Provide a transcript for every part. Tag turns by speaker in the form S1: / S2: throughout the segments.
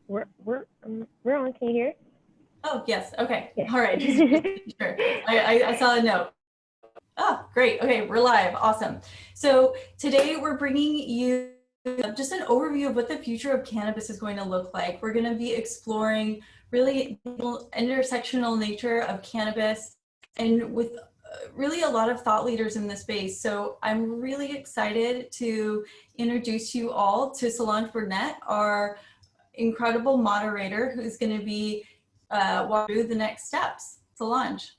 S1: We're on. Can you hear?
S2: Oh, yes. Okay.
S1: Yes.
S2: All right. Just sure. I saw a note. Oh, great. Okay, we're live. Awesome. So today we're bringing you just an overview of what the future of cannabis is going to look like. We're going to be exploring really intersectional nature of cannabis and with really a lot of thought leaders in the space. So I'm really excited to introduce you all to Solonje Burnett, our incredible moderator, who's going to be walking through the next steps. Solonje.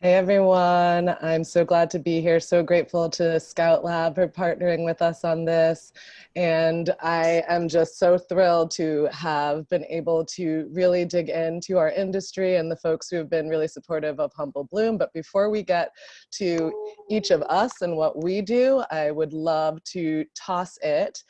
S3: Hey everyone, I'm so glad to be here. So grateful to Scout Lab for partnering with us on this. And I am just so thrilled to have been able to really dig into our industry and the folks who have been really supportive of Humble Bloom. But before we get to each of us and what we do, I would love to toss it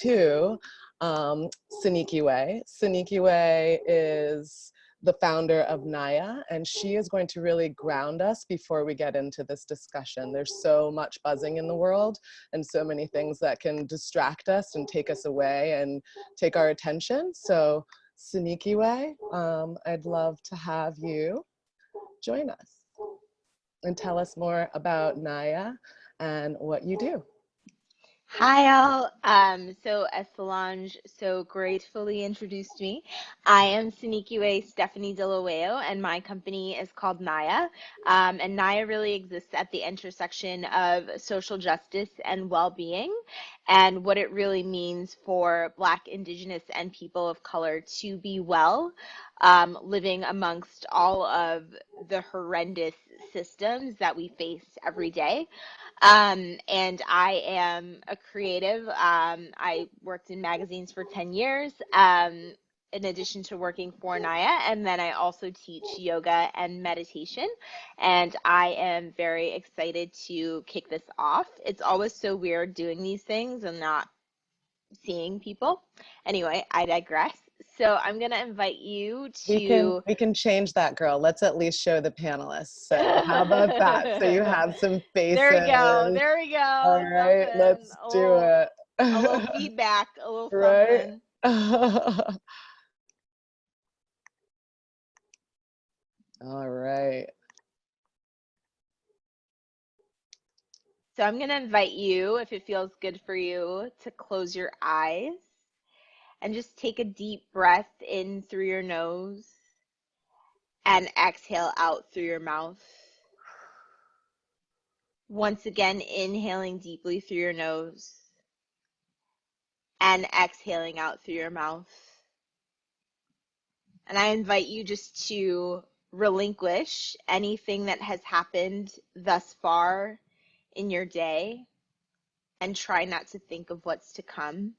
S3: to Sinikiwe. Sinikiwe is the founder of Naaya, and she is going to really ground us before we get into this discussion. There's so much buzzing in the world and so many things that can distract us and take us away and take our attention. So Sinikiwe, I'd love to have you join us and tell us more about Naaya and what you do.
S4: Hi all. So as Solange so gratefully introduced me, I am Sinikiwe Stephanie Dhliwayo, and my company is called Naaya. And Naaya really exists at the intersection of social justice and well-being, and what it really means for Black, Indigenous, and people of color to be well, living amongst all of the horrendous systems that we face every day. And I am a creative. I worked in magazines for 10 years, in addition to working for Naaya. And then I also teach yoga and meditation. And I am very excited to kick this off. It's always so weird doing these things and not seeing people. Anyway, I digress. So I'm going to invite you to...
S3: We can change that, girl. Let's at least show the panelists. So how about that? So you have some faces.
S4: There we go. There we go.
S3: All right,
S4: Something.
S3: let's do it.
S4: A little feedback, a little
S3: Right?
S4: something.
S3: All right.
S4: So I'm going to invite you, if it feels good for you, to close your eyes and just take a deep breath in through your nose and exhale out through your mouth. Once again, inhaling deeply through your nose and exhaling out through your mouth. And I invite you just to relinquish anything that has happened thus far in your day and try not to think of what's to come.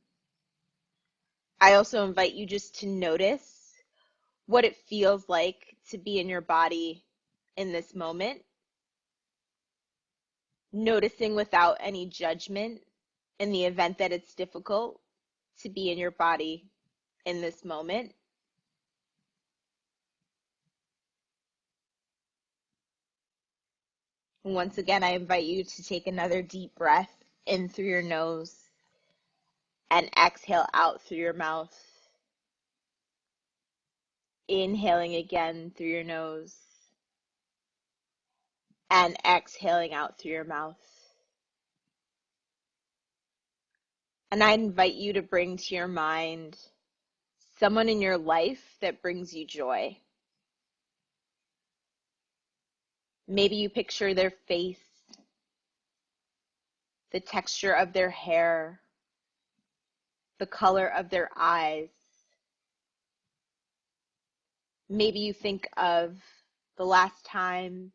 S4: I also invite you just to notice what it feels like to be in your body in this moment, noticing without any judgment in the event that it's difficult to be in your body in this moment. Once again, I invite you to take another deep breath in through your nose and exhale out through your mouth. Inhaling again through your nose and exhaling out through your mouth. And I invite you to bring to your mind someone in your life that brings you joy. Maybe you picture their face, the texture of their hair, the color of their eyes. Maybe you think of the last time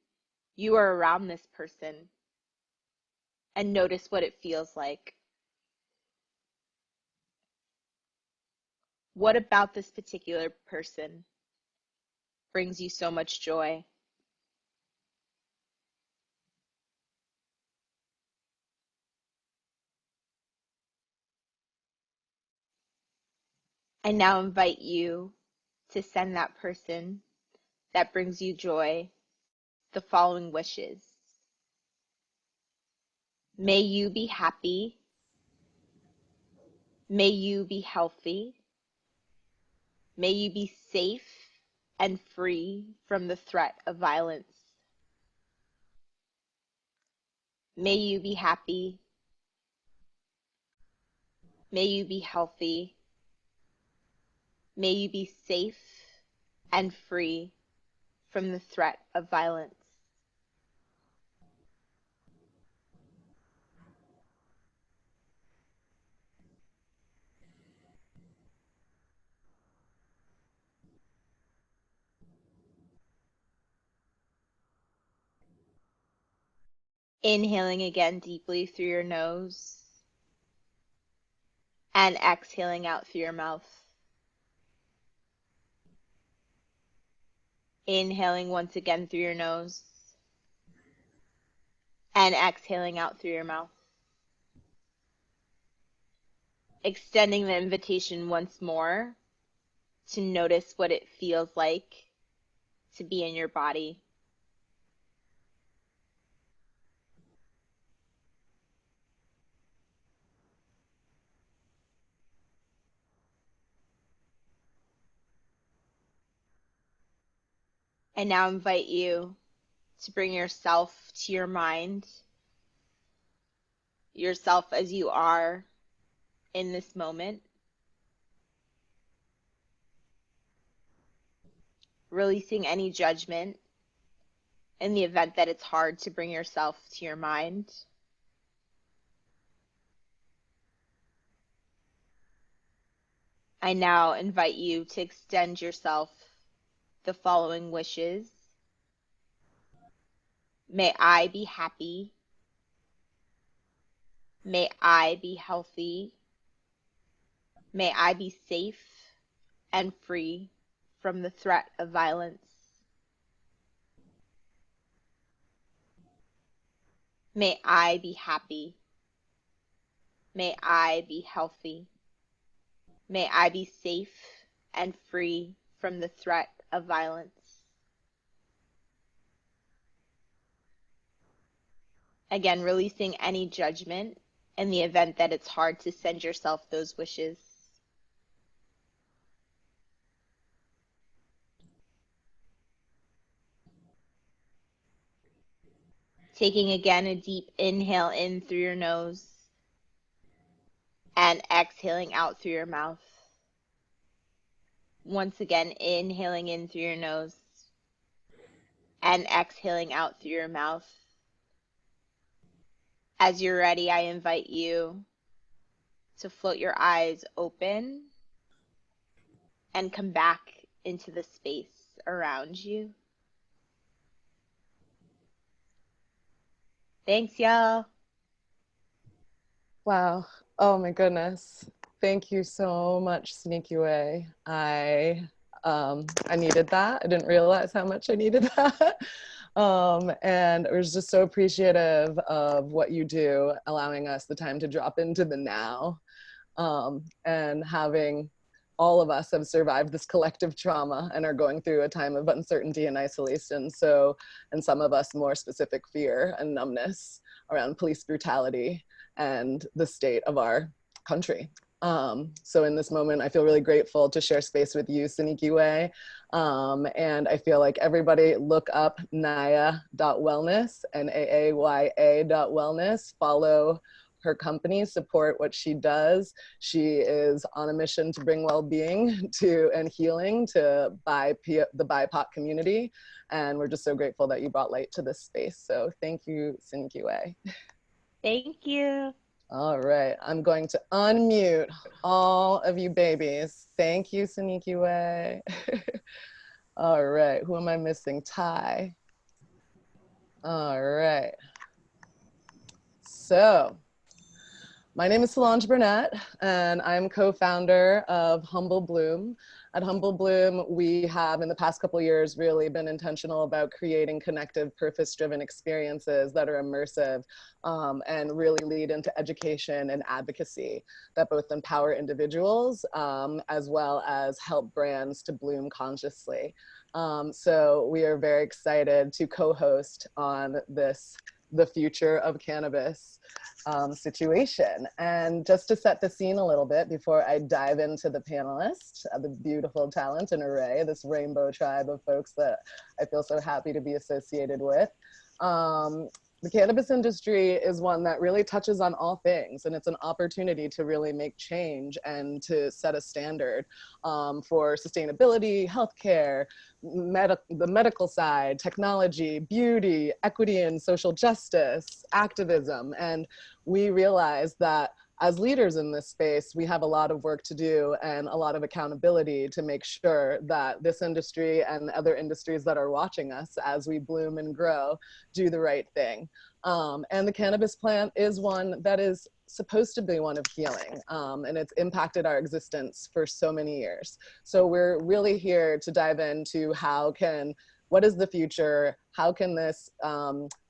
S4: you were around this person and notice what it feels like. What about this particular person brings you so much joy? I now invite you to send that person that brings you joy the following wishes. May you be happy. May you be healthy. May you be safe and free from the threat of violence. May you be happy. May you be healthy. May you be safe and free from the threat of violence. Inhaling again deeply through your nose and exhaling out through your mouth. Inhaling once again through your nose and exhaling out through your mouth. Extending the invitation once more to notice what it feels like to be in your body. I now invite you to bring yourself to your mind, yourself as you are in this moment. Releasing any judgment in the event that it's hard to bring yourself to your mind. I now invite you to extend yourself the following wishes. May I be happy. May I be healthy. May I be safe and free from the threat of violence. May I be happy. May I be healthy. May I be safe and free from the threat of violence. Again, releasing any judgment in the event that it's hard to send yourself those wishes. Taking again a deep inhale in through your nose and exhaling out through your mouth. Once again, inhaling in through your nose and exhaling out through your mouth. As you're ready, I invite you to float your eyes open and come back into the space around you. Thanks, y'all.
S3: Wow. Oh my goodness. Thank you so much, Sinikiwe. I needed that. I didn't realize how much I needed that. And I was just so appreciative of what you do, allowing us the time to drop into the now, and having all of us have survived this collective trauma and are going through a time of uncertainty and isolation. So, and some of us more specific fear and numbness around police brutality and the state of our country. So in this moment, I feel really grateful to share space with you, Sinikiwe. And I feel like everybody look up Naaya.wellness, Naaya.wellness, follow her company, support what she does. She is on a mission to bring well-being and healing to the BIPOC community. And we're just so grateful that you brought light to this space. So thank you, Sinikiwe.
S4: Thank you.
S3: All right, I'm going to unmute all of you babies. Thank you, Sinikiwe. All right, who am I missing? Tai. All right. So, my name is Solonje Burnett, and I'm co-founder of Humble Bloom. At Humble Bloom, we have, in the past couple of years, really been intentional about creating connective, purpose-driven experiences that are immersive and really lead into education and advocacy that both empower individuals as well as help brands to bloom consciously. So we are very excited to co-host on this the future of cannabis situation. And just to set the scene a little bit before I dive into the panelists, the beautiful talent and array, this rainbow tribe of folks that I feel so happy to be associated with. The cannabis industry is one that really touches on all things, and it's an opportunity to really make change and to set a standard for sustainability, healthcare, the medical side, technology, beauty, equity and social justice, activism. And we realize that as leaders in this space, we have a lot of work to do and a lot of accountability to make sure that this industry and other industries that are watching us as we bloom and grow do the right thing. And the cannabis plant is one that is supposed to be one of healing, and it's impacted our existence for so many years. So we're really here to dive into what is the future? How can this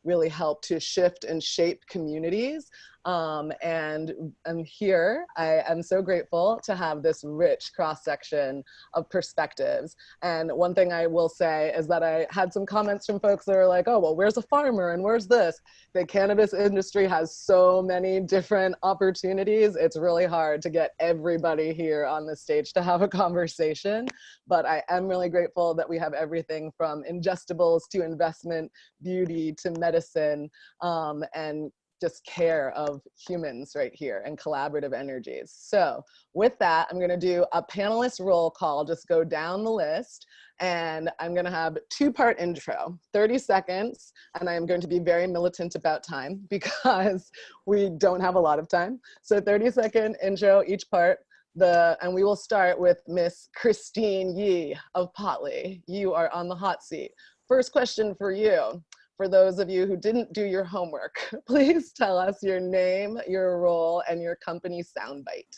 S3: really help to shift and shape communities? And here, I am so grateful to have this rich cross-section of perspectives. And one thing I will say is that I had some comments from folks that are like, oh, well, where's a farmer and where's this? The cannabis industry has so many different opportunities. It's really hard to get everybody here on the stage to have a conversation. But I am really grateful that we have everything from ingestibles to investment, beauty to medicine, and just care of humans right here and collaborative energies. So with that, I'm gonna do a panelist roll call, just go down the list, and I'm gonna have two-part intro, 30 seconds, and I'm going to be very militant about time because we don't have a lot of time. So 30-second intro each part, and we will start with Miss Christine Yee of Potli. You are on the hot seat. First question for you. For those of you who didn't do your homework, please tell us your name, your role, and your company soundbite.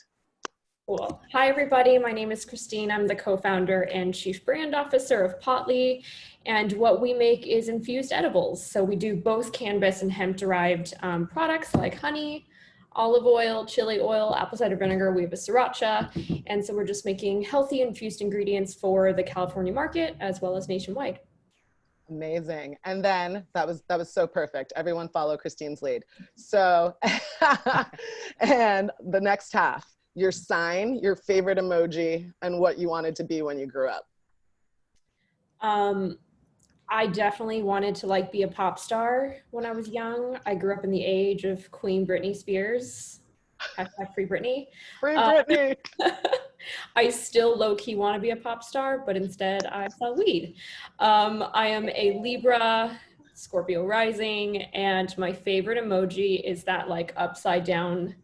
S1: Cool. Hi, everybody. My name is Christine. I'm the co-founder and chief brand officer of Potli. And what we make is infused edibles. So we do both cannabis and hemp-derived products like honey, olive oil, chili oil, apple cider vinegar. We have a sriracha. And so we're just making healthy infused ingredients for the California market as well as nationwide.
S3: Amazing. And then that was so perfect. Everyone follow Christine's lead. So, and the next half, your sign, your favorite emoji, and what you wanted to be when you grew up.
S1: I definitely wanted to be a pop star when I was young. I grew up in the age of Queen Britney Spears. Hashtag Free Britney.
S3: Free Britney.
S1: I still low-key want to be a pop star, but instead I sell weed. I am a Libra, Scorpio rising, and my favorite emoji is that upside down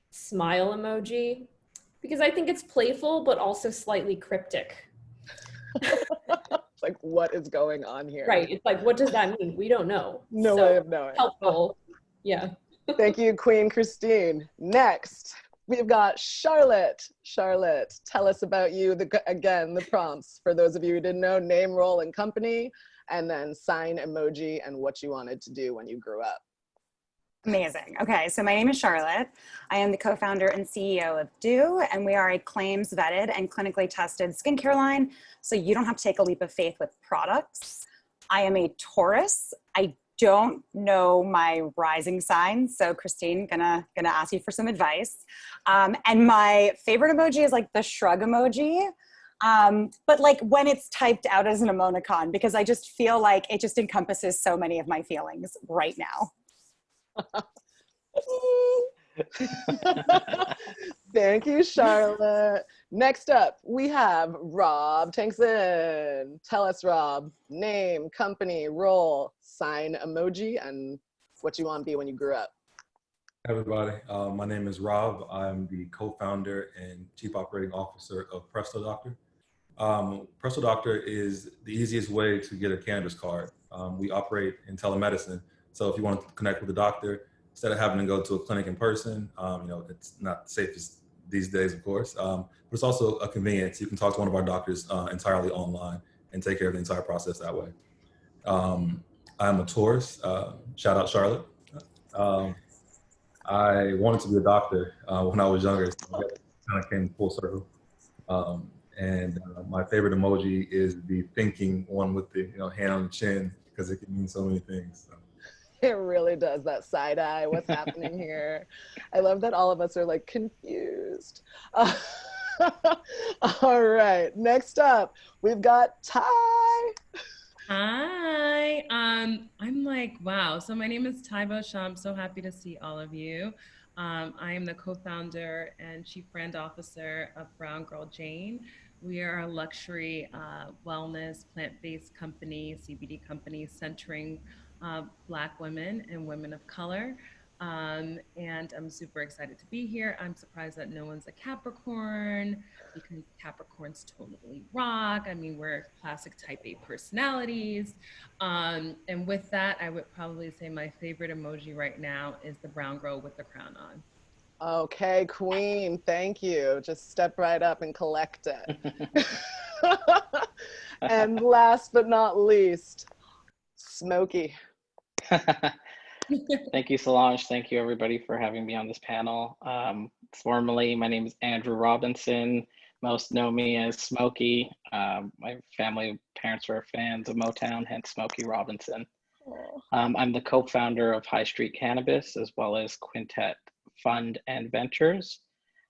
S1: smile emoji because I think it's playful, but also slightly cryptic.
S3: It's like, what is going on here?
S1: Right. It's like, what does that mean? We don't know.
S3: No way of knowing.
S1: Helpful. Yeah.
S3: Thank you, Queen Christine. Next, we've got Charlotte. Charlotte, tell us about you. Again, the prompts for those of you who didn't know: name, role, and company, and then sign, emoji, and what you wanted to do when you grew up.
S5: Amazing. Okay, so my name is Charlotte. I am the co-founder and CEO of Dieux, and we are a claims vetted and clinically tested skincare line, so you don't have to take a leap of faith with products. I am a Taurus. I don't know my rising sign, so Christine, gonna ask you for some advice. And my favorite emoji is the shrug emoji, but when it's typed out as an emoticon, because I just feel like it just encompasses so many of my feelings right now.
S3: Thank you, Charlotte. Next up, we have Rob Tankson. Tell us, Rob, name, company, role, sign, emoji, and what you want to be when you grew up.
S6: Hey everybody, my name is Rob. I'm the co-founder and chief operating officer of PrestoDoctor. PrestoDoctor is the easiest way to get a cannabis card. We operate in telemedicine. So if you want to connect with a doctor, instead of having to go to a clinic in person, it's not the safest these days, of course, but it's also a convenience. You can talk to one of our doctors entirely online and take care of the entire process that way. I'm a Taurus. Shout out Charlotte. I wanted to be a doctor when I was younger, so it kind of came full circle. And my favorite emoji is the thinking one with the hand on the chin, because it can mean so many things. So.
S3: It really does, that side eye, what's happening here? I love that all of us are like confused. All right, next up, we've got Tai.
S7: Hi, I'm like, wow. So my name is Taivo Shaw. I'm so happy to see all of you. I am the co-founder and chief brand officer of Brown Girl Jane. We are a luxury wellness, plant-based company, CBD company centering Black women and women of color. And I'm super excited to be here. I'm surprised that no one's a Capricorn because Capricorns totally rock. I mean, we're classic type A personalities. And with that, I would probably say my favorite emoji right now is the brown girl with the crown on.
S3: Okay, queen, thank you. Just step right up and collect it. And last but not least, Smokey.
S8: Thank you, Solonje. Thank you, everybody, for having me on this panel. Formally, my name is Andrew Robinson. Most know me as Smokey. My family, parents were fans of Motown, hence Smokey Robinson. I'm the co-founder of High Street Cannabis, as well as Quintet Fund and Ventures.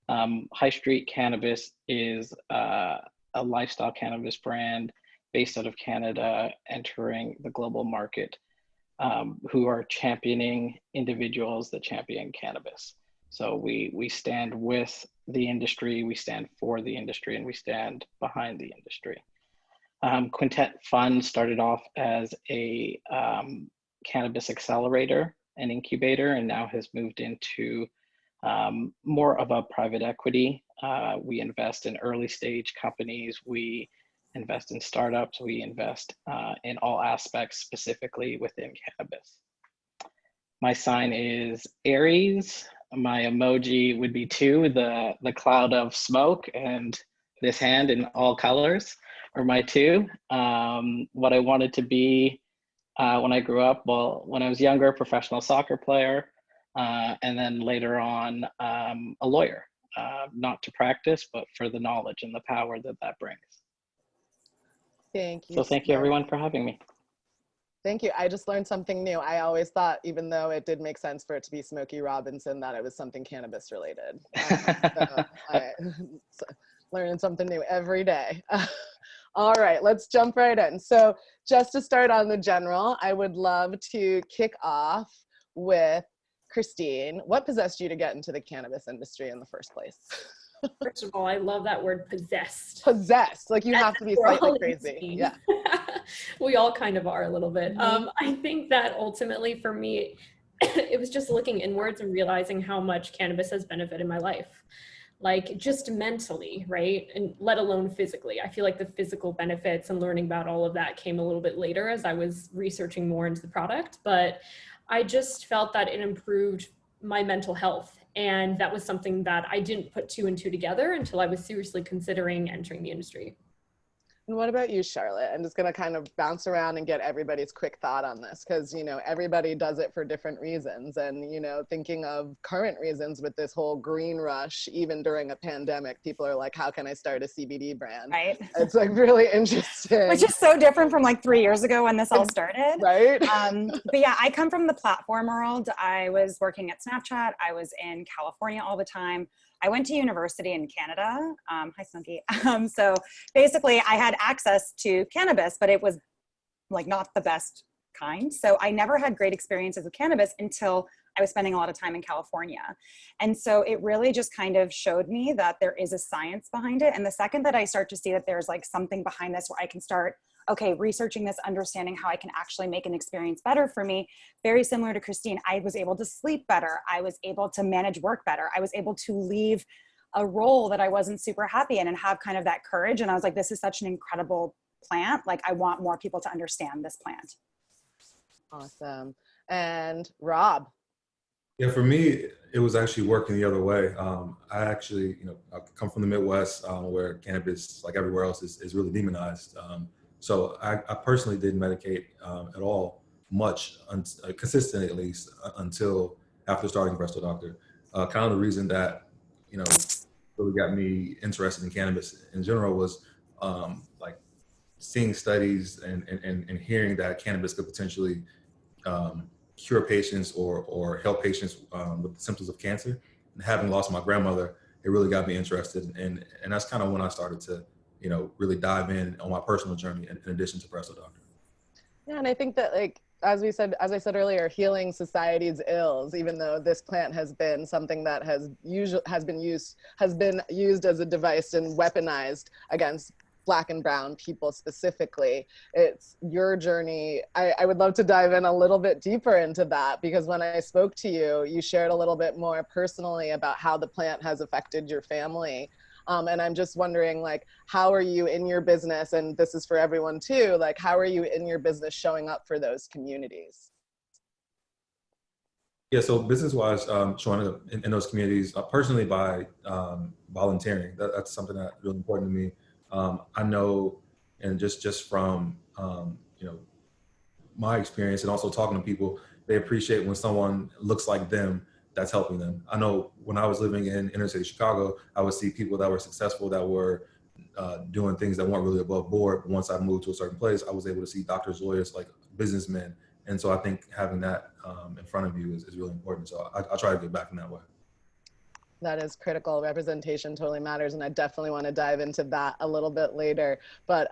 S8: High Street Cannabis is a lifestyle cannabis brand based out of Canada, entering the global market, who are championing individuals that champion cannabis. So we stand with the industry, we stand for the industry, and we stand behind the industry. Quintet Fund started off as a cannabis accelerator and incubator, and now has moved into more of a private equity. We invest in early stage companies, we invest in startups, we invest in all aspects, specifically within cannabis. My sign is Aries. My emoji would be 2, the cloud of smoke, and this hand in all colors are my 2. What I wanted to be when I grew up, well, when I was younger, professional soccer player, and then later on, a lawyer, not to practice, but for the knowledge and the power that that brings.
S3: Thank you.
S8: So thank you, everyone, for having me.
S3: Thank you. I just learned something new. I always thought, even though it did make sense for it to be Smokey Robinson, that it was something cannabis related. Learning something new every day. All right, let's jump right in. So just to start on the general, I would love to kick off with Christine. What possessed you to get into the cannabis industry in the first place?
S1: First of all, I love that word possessed.
S3: Possessed, like you have to be slightly crazy. Yeah.
S1: We all kind of are a little bit. I think that ultimately for me, it was just looking inwards and realizing how much cannabis has benefited my life. Like just mentally, right? And let alone physically. I feel like the physical benefits and learning about all of that came a little bit later as I was researching more into the product, but I just felt that it improved my mental health. And that was something that I didn't put 2 and 2 together until I was seriously considering entering the industry.
S3: And what about you, Charlotte? I'm just going to kind of bounce around and get everybody's quick thought on this, because, you know, everybody does it for different reasons. And, you know, thinking of current reasons with this whole green rush, even during a pandemic, people are like, how can I start a CBD brand?
S5: Right.
S3: It's like really interesting.
S5: Which is so different from like 3 years ago when this all started.
S3: Right.
S5: But yeah, I come from the platform world. I was working at Snapchat. I was in California all the time. I went to university in Canada. Hi, Smokey. So basically I had access to cannabis, but it was like not the best kind. So I never had great experiences with cannabis until I was spending a lot of time in California. And so it really just kind of showed me that there is a science behind it. And the second that I start to see that there's like something behind this where I can start, okay, researching this, understanding how I can actually make an experience better for me, very similar to Christine, I was able to sleep better. I was able to manage work better. I was able to leave a role that I wasn't super happy in and have kind of that courage. And I was like, this is such an incredible plant. Like I want more people to understand this plant.
S3: Awesome. And Rob.
S6: Yeah, for me, it was actually working the other way. I actually, I come from the Midwest where cannabis, like everywhere else, is really demonized. So I personally didn't medicate at all, much, consistently at least, until after starting PrestoDoctor. Kind of the reason that, really got me interested in cannabis in general was like seeing studies and hearing that cannabis could potentially cure patients or help patients with symptoms of cancer. And having lost my grandmother, it really got me interested. And that's kind of when I started to, really dive in on my personal journey in addition to PrestoDoctor.
S3: Yeah, and I think that, like, as I said earlier, healing society's ills, even though this plant has been something that has been used as a device and weaponized against Black and brown people specifically. It's your journey. I would love to dive in a little bit deeper into that, because when I spoke to you, you shared a little bit more personally about how the plant has affected your family. And I'm just wondering, like, how are you in your business, and this is for everyone too, like, how are you in your business showing up for those communities?
S6: Yeah, so business-wise, showing up in those communities, personally by volunteering, that's something that's really important to me. I know, and just from my experience and also talking to people, they appreciate when someone looks like them that's helping them. I know when I was living in inner city Chicago, I would see people that were successful, that were doing things that weren't really above board. But once I moved to a certain place, I was able to see doctors, lawyers, like businessmen. And so I think having that in front of you is really important. So I try to get back in that way.
S3: That is critical. Representation totally matters, and I definitely want to dive into that a little bit later. But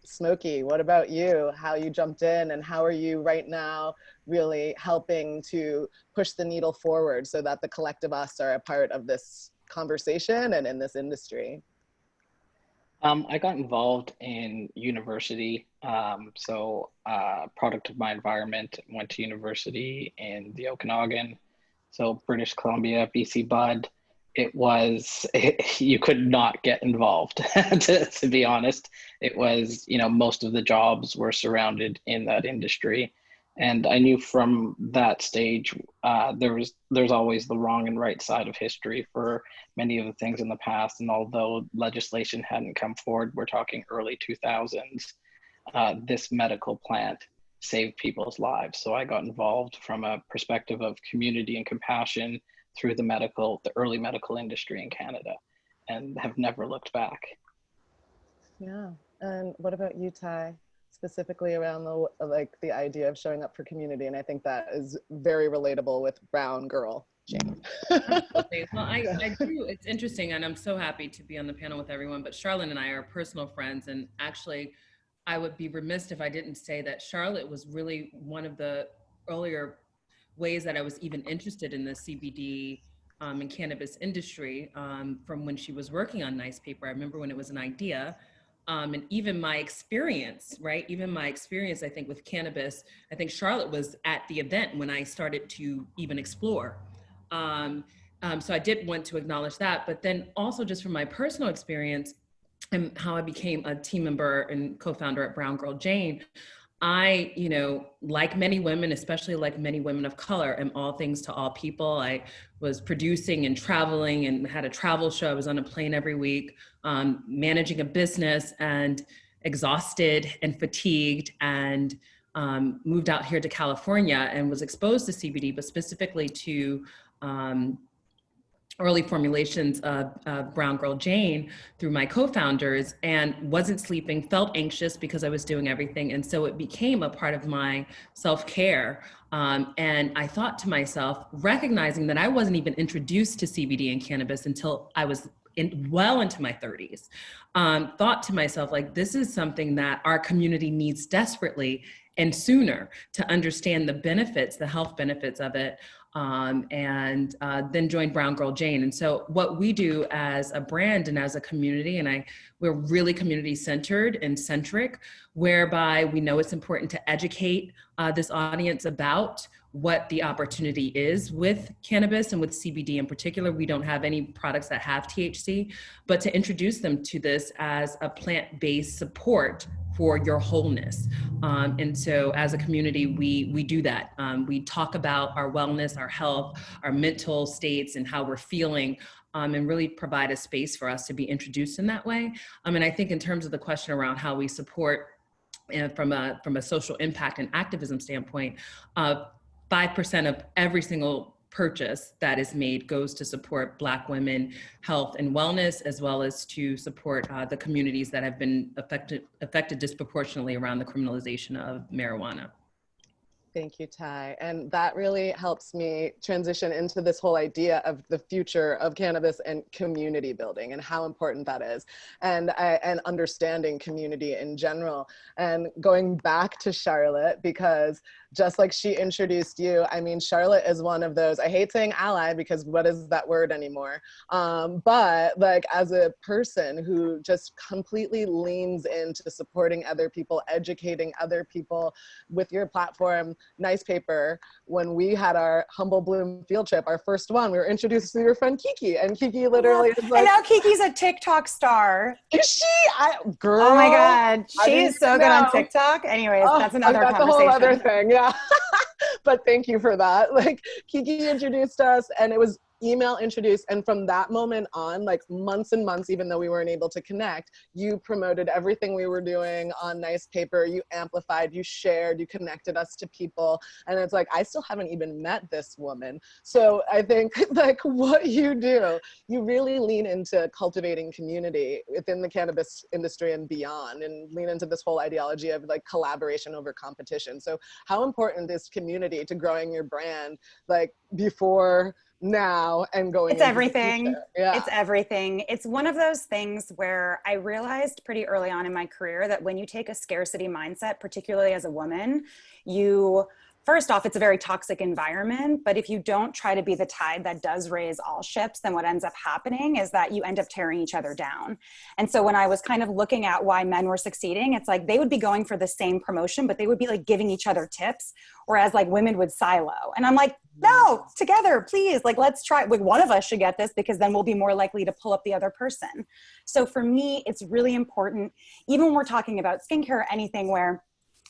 S3: Smokey, what about you? How you jumped in, and how are you right now really helping to push the needle forward so that the collective us are a part of this conversation and in this industry?
S8: I got involved in university. Product of my environment, went to university in the Okanagan, so British Columbia, BC Bud. You could not get involved, to be honest. It was, most of the jobs were surrounded in that industry. And I knew from that stage, there's always the wrong and right side of history for many of the things in the past. And although legislation hadn't come forward, we're talking early 2000s, this medical plant saved people's lives. So I got involved from a perspective of community and compassion through the early medical industry in Canada, and have never looked back.
S3: Yeah, and what about you, Tai? Specifically around the idea of showing up for community, and I think that is very relatable with Brown Girl Jane.
S7: Absolutely. Well, I do. It's interesting, and I'm so happy to be on the panel with everyone. But Charlotte and I are personal friends, and actually, I would be remiss if I didn't say that Charlotte was really one of the earlier ways that I was even interested in the CBD and cannabis industry from when she was working on Nice Paper. I remember when it was an idea. And even my experience, right? Even my experience, I think, with cannabis, I think Charlotte was at the event when I started to even explore. So I did want to acknowledge that, but then also just from my personal experience and how I became a team member and co-founder at Brown Girl Jane, I, like many women, especially like many women of color, am all things to all people. I was producing and traveling and had a travel show. I was on a plane every week, managing a business, and exhausted and fatigued, and moved out here to California and was exposed to CBD, but specifically to early formulations of Brown Girl Jane through my co-founders, and wasn't sleeping, felt anxious because I was doing everything. And so it became a part of my self-care. And I thought to myself, recognizing that I wasn't even introduced to CBD and cannabis until I was well into my 30s, thought to myself, like, this is something that our community needs desperately and sooner to understand the benefits, the health benefits of it. And then joined Brown Girl Jane. And so what we do as a brand and as a community, and we're really community centered and centric, whereby we know it's important to educate this audience about what the opportunity is with cannabis and with CBD in particular. We don't have any products that have THC, but to introduce them to this as a plant-based support for your wholeness. And so as a community, we do that. We talk about our wellness, our health, our mental states, and how we're feeling, and really provide a space for us to be introduced in that way. And I think in terms of the question around how we support from a social impact and activism standpoint, 5% of every single purchase that is made goes to support Black women health and wellness, as well as to support the communities that have been affected disproportionately around the criminalization of marijuana.
S3: Thank you, Tai. And that really helps me transition into this whole idea of the future of cannabis and community building and how important that is, and understanding community in general. And going back to Charlotte, because just like she introduced you, I mean, Charlotte is one of those, I hate saying ally because what is that word anymore? But like as a person who just completely leans into supporting other people, educating other people with your platform, Nice Paper, when we had our Humble Bloom field trip, our first one, we were introduced to your friend Kiki, and Kiki literally is like—
S5: And now Kiki's a TikTok star.
S3: Is she? Girl,
S5: oh my God,
S3: I
S5: she
S3: didn't
S5: is so
S3: even
S5: good on
S3: know.
S5: TikTok. Anyways,
S3: Oh,
S5: that's another
S3: that's
S5: conversation.
S3: a whole other thing, yeah. But thank you for that. Like, Kiki introduced us, and it was email introduced, and from that moment on, like months and months, even though we weren't able to connect, you promoted everything we were doing on Nice Paper. You amplified, you shared, you connected us to people, and it's like, I still haven't even met this woman. So I think like what you do, you really lean into cultivating community within the cannabis industry and beyond, and lean into this whole ideology of like collaboration over competition. So how important is community to growing your brand, like before, now, and going
S5: It's
S3: into
S5: everything.
S3: the future? Yeah.
S5: It's everything. It's one of those things where I realized pretty early on in my career that when you take a scarcity mindset, particularly as a woman, first off, it's a very toxic environment, but if you don't try to be the tide that does raise all ships, then what ends up happening is that you end up tearing each other down. And so when I was kind of looking at why men were succeeding, it's like they would be going for the same promotion, but they would be like giving each other tips, whereas like women would silo. And I'm like, no, together, please, like let's try, like one of us should get this because then we'll be more likely to pull up the other person. So for me, it's really important, even when we're talking about skincare or anything, where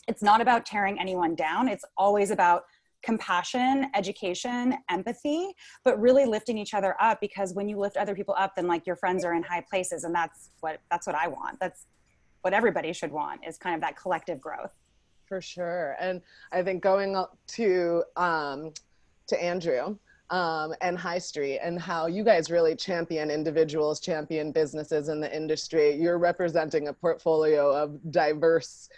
S5: it's not about tearing anyone down. It's always about compassion, education, empathy, but really lifting each other up, because when you lift other people up, then like your friends are in high places. And that's what I want. That's what everybody should want, is kind of that collective growth.
S3: For sure. And I think going up to Andrew and High Street, and how you guys really champion individuals, champion businesses in the industry. You're representing a portfolio of diverse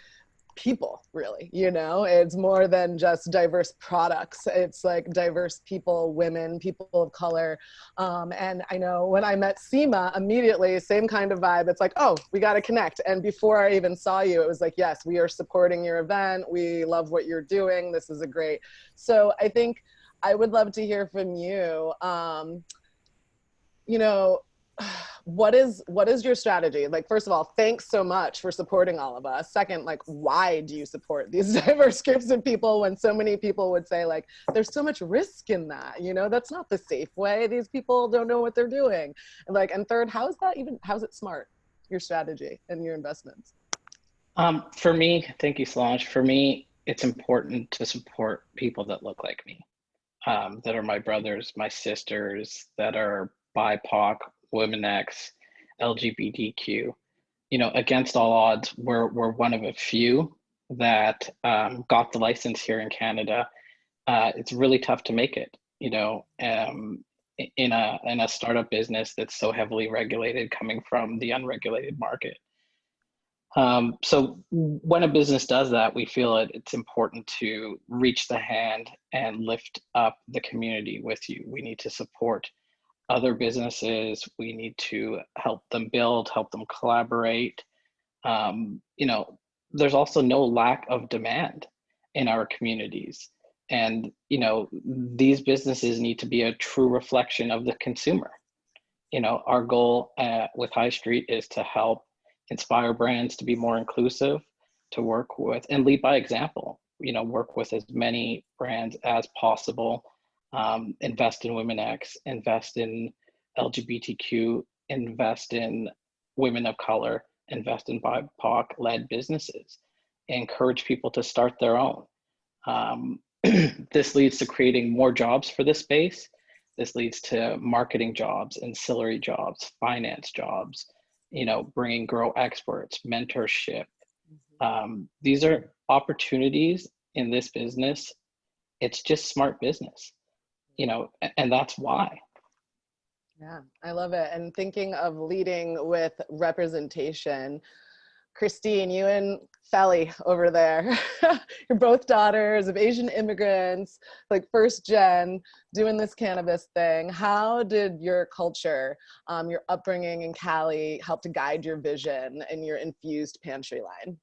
S3: people, really, you know? It's more than just diverse products. It's like diverse people, women, people of color. And I know when I met Seema, immediately, same kind of vibe. It's like, oh, we got to connect. And before I even saw you, it was like, yes, we are supporting your event. We love what you're doing. This is a great. So I think I would love to hear from you. You know, what is your strategy? Like, first of all, thanks so much for supporting all of us. Second, like, why do you support these diverse groups of people when so many people would say, like, there's so much risk in that, you know, that's not the safe way. These people don't know what they're doing. And like, and third, how's it smart, your strategy and your investments?
S8: For me, thank you, Solonje. For me, it's important to support people that look like me, that are my brothers, my sisters, that are BIPOC, Women X, LGBTQ. You know, against all odds, we're one of a few that got the license here in Canada. It's really tough to make it, you know, in a startup business that's so heavily regulated, coming from the unregulated market. So when a business does that, we feel it's important to reach the hand and lift up the community with you. We need to support other businesses. We need to help them build, help them collaborate. You know, there's also no lack of demand in our communities. And, you know, these businesses need to be a true reflection of the consumer. You know, our goal with High Street is to help inspire brands to be more inclusive, to work with and lead by example, you know, work with as many brands as possible. Invest in Women X, invest in LGBTQ, invest in women of color, invest in BIPOC-led businesses, encourage people to start their own. This leads to creating more jobs for this space. This leads to marketing jobs, ancillary jobs, finance jobs, you know, bringing grow experts, mentorship. These are opportunities in this business. It's just smart business, you know, and that's why.
S3: Yeah, I love it. And thinking of leading with representation, Christine, you and Felly over there. You're both daughters of Asian immigrants, like first gen, doing this cannabis thing. How did your culture, your upbringing in Cali help to guide your vision and your infused pantry line?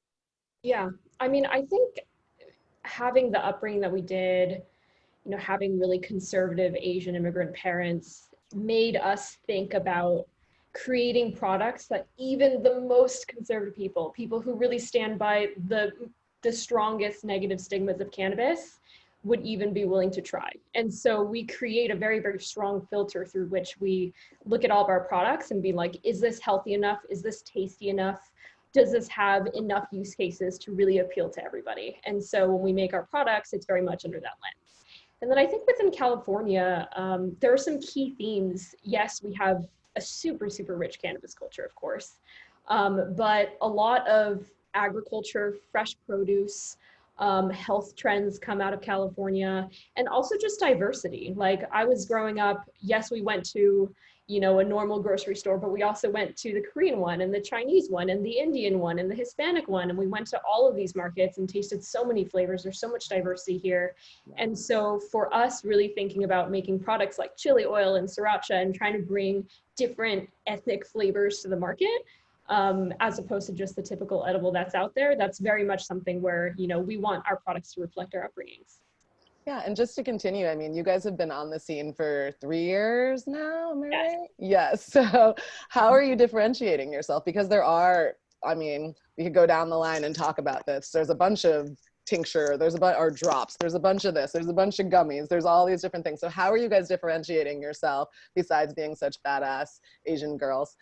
S1: Yeah, I mean, I think having the upbringing that we did, having really conservative Asian immigrant parents made us think about creating products that even the most conservative people who really stand by the strongest negative stigmas of cannabis would even be willing to try. And so we create a very, very strong filter through which we look at all of our products and be like, is this healthy enough? Is this tasty enough? Does this have enough use cases to really appeal to everybody? And so when we make our products, it's very much under that lens. And then I think within California, there are some key themes. Yes, we have a super, super rich cannabis culture, of course, but a lot of agriculture, fresh produce, health trends come out of California, and also just diversity. Like I was growing up, yes, we went to a normal grocery store, but we also went to the Korean one and the Chinese one and the Indian one and the Hispanic one. And we went to all of these markets and tasted so many flavors. There's so much diversity here. And so for us, really thinking about making products like chili oil and sriracha and trying to bring different ethnic flavors to the market, as opposed to just the typical edible that's out there, that's very much something where, we want our products to reflect our upbringings.
S3: Yeah, and just to continue, I mean, you guys have been on the scene for 3 years now, am I right? Yes. So how are you differentiating yourself? Because there are, I mean, we could go down the line and talk about this. There's a bunch of tincture, there's a bunch, or drops, there's a bunch of this, there's a bunch of gummies, there's all these different things. So how are you guys differentiating yourself besides being such badass Asian girls?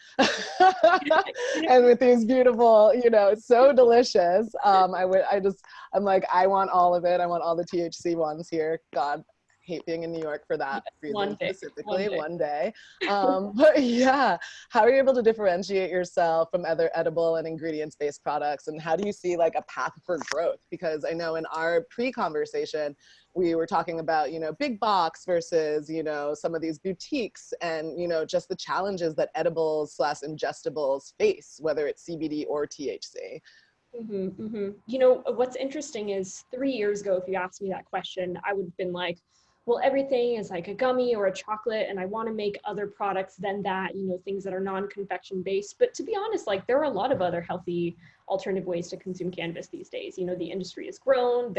S3: And with these beautiful, it's so delicious. I'm like, I want all of it. I want all the THC ones here. God, hate being in New York for that reason specifically, one day. But yeah, how are you able to differentiate yourself from other edible and ingredients-based products? And how do you see like a path for growth? Because I know in our pre-conversation, we were talking about, big box versus, some of these boutiques and, just the challenges that edibles / ingestibles face, whether it's CBD or THC.
S1: Mm-hmm, mm-hmm. What's interesting is 3 years ago, if you asked me that question, I would have been like, well, everything is like a gummy or a chocolate, and I want to make other products than that, things that are non-confection based. But to be honest, like there are a lot of other healthy alternative ways to consume cannabis these days. The industry has grown.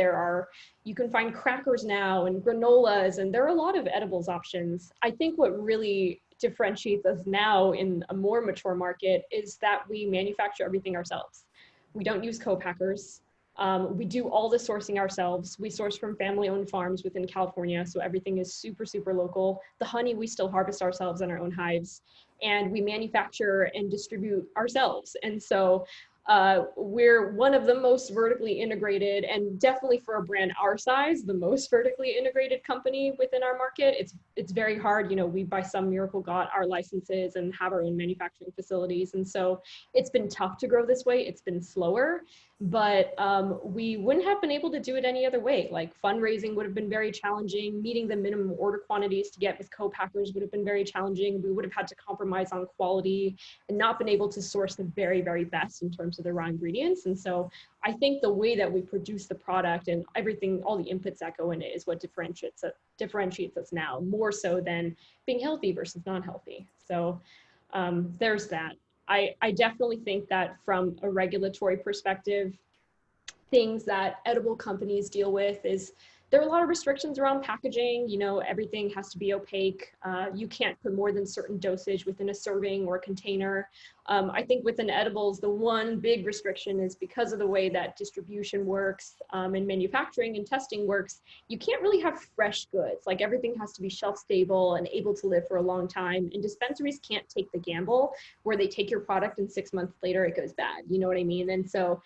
S1: You can find crackers now and granolas, and there are a lot of edibles options. I think what really differentiates us now in a more mature market is that we manufacture everything ourselves. We don't use co-packers. We do all the sourcing ourselves. We source from family-owned farms within California, so everything is super, super local. The honey we still harvest ourselves in our own hives, and we manufacture and distribute ourselves. And so we're one of the most vertically integrated, and definitely for a brand our size, the most vertically integrated company within our market. It's very hard. We by some miracle got our licenses and have our own manufacturing facilities. And so it's been tough to grow this way. It's been slower, but we wouldn't have been able to do it any other way. Like fundraising would have been very challenging. Meeting the minimum order quantities to get with co-packers would have been very challenging. We would have had to compromise on quality and not been able to source the very, very best in terms of the raw ingredients. And so I think the way that we produce the product and everything, all the inputs that go in it is what differentiates us now, more so than being healthy versus non-healthy. So there's that. I definitely think that from a regulatory perspective, things that edible companies deal with is there are a lot of restrictions around packaging. Everything has to be opaque. You can't put more than certain dosage within a serving or container. I think within edibles, the one big restriction is because of the way that distribution works and manufacturing and testing works, you can't really have fresh goods. Like everything has to be shelf stable and able to live for a long time. And dispensaries can't take the gamble where they take your product and 6 months later it goes bad. You know what I mean? And so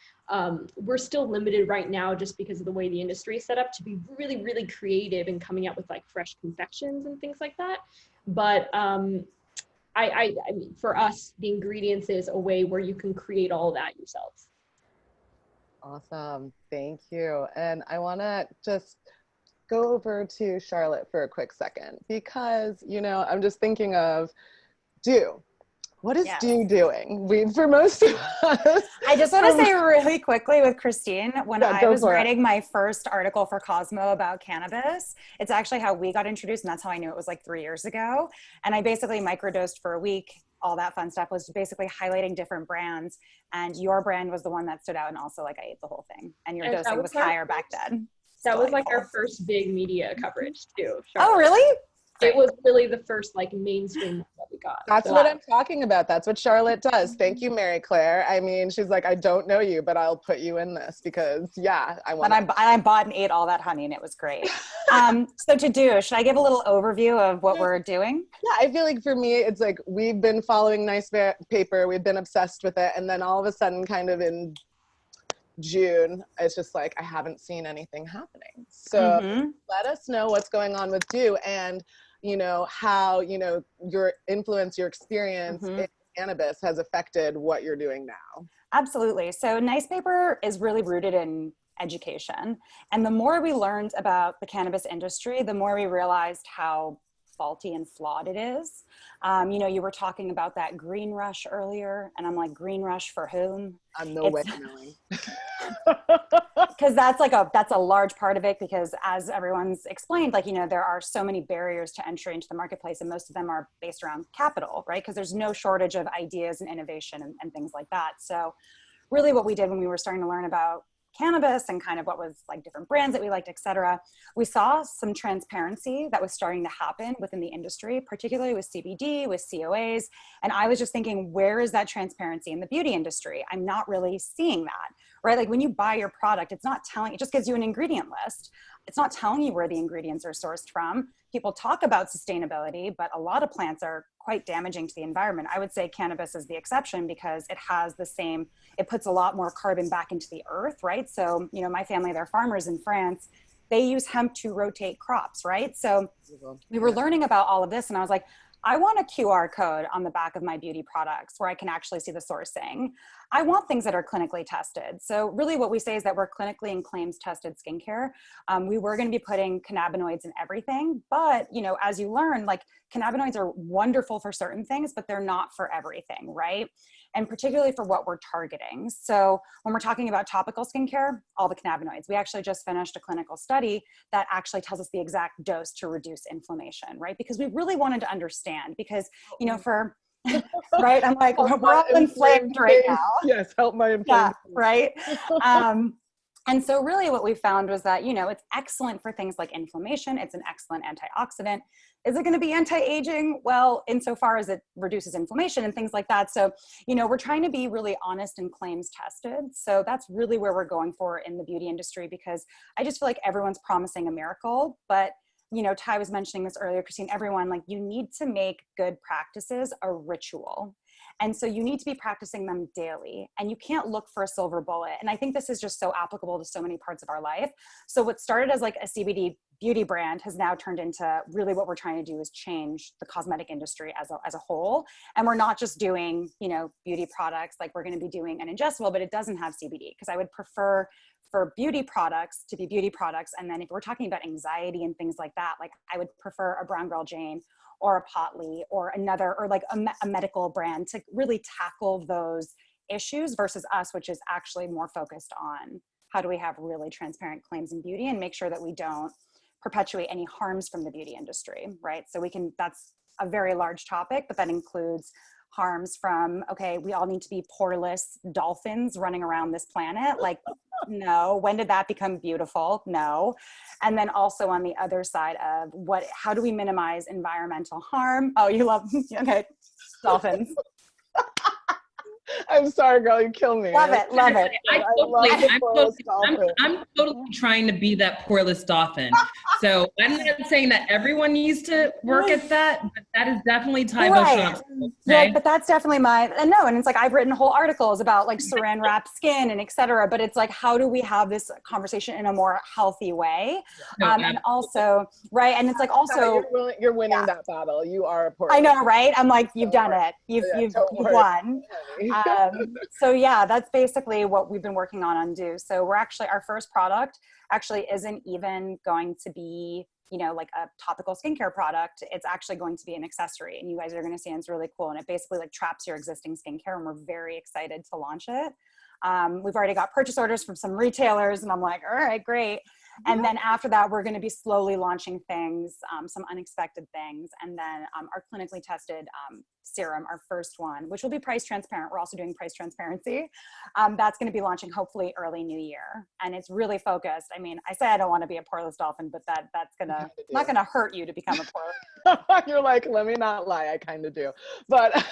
S1: we're still limited right now just because of the way the industry is set up to be really, really creative in coming out with like fresh confections and things like that. But I mean, for us, the ingredients is a way where you can create all of that yourselves.
S3: Awesome. Thank you. And I want to just go over to Charlotte for a quick second because, I'm just thinking of Dieux. What is
S5: Yes.
S3: Dieux doing? For most of us.
S5: I just want to say really quickly with Christine, when
S3: Yeah,
S5: I
S3: go
S5: was
S3: for it.
S5: writing my first article for Cosmo about cannabis, it's actually how we got introduced, and that's how I knew it was like 3 years ago. And I basically microdosed for a week. All that fun stuff was basically highlighting different brands, and your brand was the one that stood out, and also like I ate the whole thing, and your
S1: And that
S5: dosing
S1: was
S5: was higher back then.
S1: That was like our
S5: Delightful.
S1: first big media coverage too.
S5: Oh, really?
S1: It was really the first like mainstream that we got.
S3: That's what I'm talking about. That's what Charlotte does. Thank you, Mary Claire. I mean, she's like, I don't know you, but I'll put you in this because yeah, I want.
S5: And I bought and ate all that honey, and it was great. So to do, should I give a little overview of what we're doing?
S3: Yeah, I feel like for me, it's like we've been following Nice Paper. We've been obsessed with it, and then all of a sudden, kind of in June, it's just like I haven't seen anything happening. So let us know what's going on with Dieux, and you know how your influence, your experience in cannabis has affected what you're doing now.
S5: Absolutely. So Nice Paper is really rooted in education, and the more we learned about the cannabis industry, the more we realized how faulty and flawed it is. You were talking about that green rush earlier, and I'm like, green rush for whom?
S3: I'm no way knowing.
S5: Because that's a large part of it, because as everyone's explained, there are so many barriers to entry into the marketplace, and most of them are based around capital, right? Because there's no shortage of ideas and innovation and things like that. So really what we did when we were starting to learn about cannabis and kind of what was like different brands that we liked, et cetera, we saw some transparency that was starting to happen within the industry, particularly with CBD, with COAs. And I was just thinking, where is that transparency in the beauty industry? I'm not really seeing that, right? Like when you buy your product, it's not telling, it just gives you an ingredient list. It's not telling you where the ingredients are sourced from. People talk about sustainability, but a lot of plants are quite damaging to the environment. I would say cannabis is the exception because it has it puts a lot more carbon back into the earth, right? So, my family, they're farmers in France. They use hemp to rotate crops, right? So we were learning about all of this, and I was like, I want a QR code on the back of my beauty products where I can actually see the sourcing. I want things that are clinically tested. So really what we say is that we're clinically and claims tested skincare. We were going to be putting cannabinoids in everything, but as you learn, like cannabinoids are wonderful for certain things, but they're not for everything, right? And particularly for what we're targeting. So when we're talking about topical skincare, all the cannabinoids, we actually just finished a clinical study that actually tells us the exact dose to reduce inflammation, right? Because we really wanted to understand, because, right? I'm like, we're all inflamed right now.
S3: Yes, help my inflamed.
S5: Yeah, right? And so really what we found was that, it's excellent for things like inflammation. It's an excellent antioxidant. Is it going to be anti-aging? Well, insofar as it reduces inflammation and things like that. So, we're trying to be really honest and claims tested. So that's really where we're going for in the beauty industry, because I just feel like everyone's promising a miracle, but Tai was mentioning this earlier, Christine, everyone, like you need to make good practices a ritual. And so you need to be practicing them daily, and you can't look for a silver bullet. And I think this is just so applicable to so many parts of our life. So what started as like a CBD beauty brand has now turned into really what we're trying to do is change the cosmetic industry as a whole. And we're not just doing, beauty products, like we're going to be doing an ingestible, but it doesn't have CBD, because I would prefer for beauty products to be beauty products. And then if we're talking about anxiety and things like that, like I would prefer a Brown Girl Jane or a Potli or another, or like a medical brand to really tackle those issues versus us, which is actually more focused on how do we have really transparent claims in beauty and make sure that we don't perpetuate any harms from the beauty industry, right? So that's a very large topic, but that includes harms from, okay, we all need to be poreless dolphins running around this planet. Like, no, when did that become beautiful? No. And then also on the other side of how do we minimize environmental harm? Oh, you love, okay, dolphins.
S3: I'm sorry, girl, you kill me.
S5: Love it.
S7: I'm totally trying to be that poreless dolphin. So I'm not saying that everyone needs to work at that, but that is definitely Taivo Shaw.
S5: Right, but that's definitely and it's like I've written whole articles about like saran wrap skin and et cetera, but it's like, how do we have this conversation in a more healthy way? And also, right, and it's like also
S3: you're winning that battle. You are a poreless. I
S5: know, right? I'm like, you've done it. You've won. So yeah, that's basically what we've been working on Dieux. So we're actually, our first product actually isn't even going to be, you know, like a topical skincare product. It's actually going to be an accessory, and you guys are going to see it's really cool. And it basically like traps your existing skincare, and we're very excited to launch it. We've already got purchase orders from some retailers, and I'm like, all right, great. And then after that, we're going to be slowly launching things, some unexpected things. And then our clinically tested serum, our first one, which will be price transparent. We're also doing price transparency. That's going to be launching hopefully early new year. And it's really focused. I mean, I say I don't want to be a poreless dolphin, but that's gonna not going to hurt you to become a poreless.
S3: You're like, let me not lie, I kind of do. But love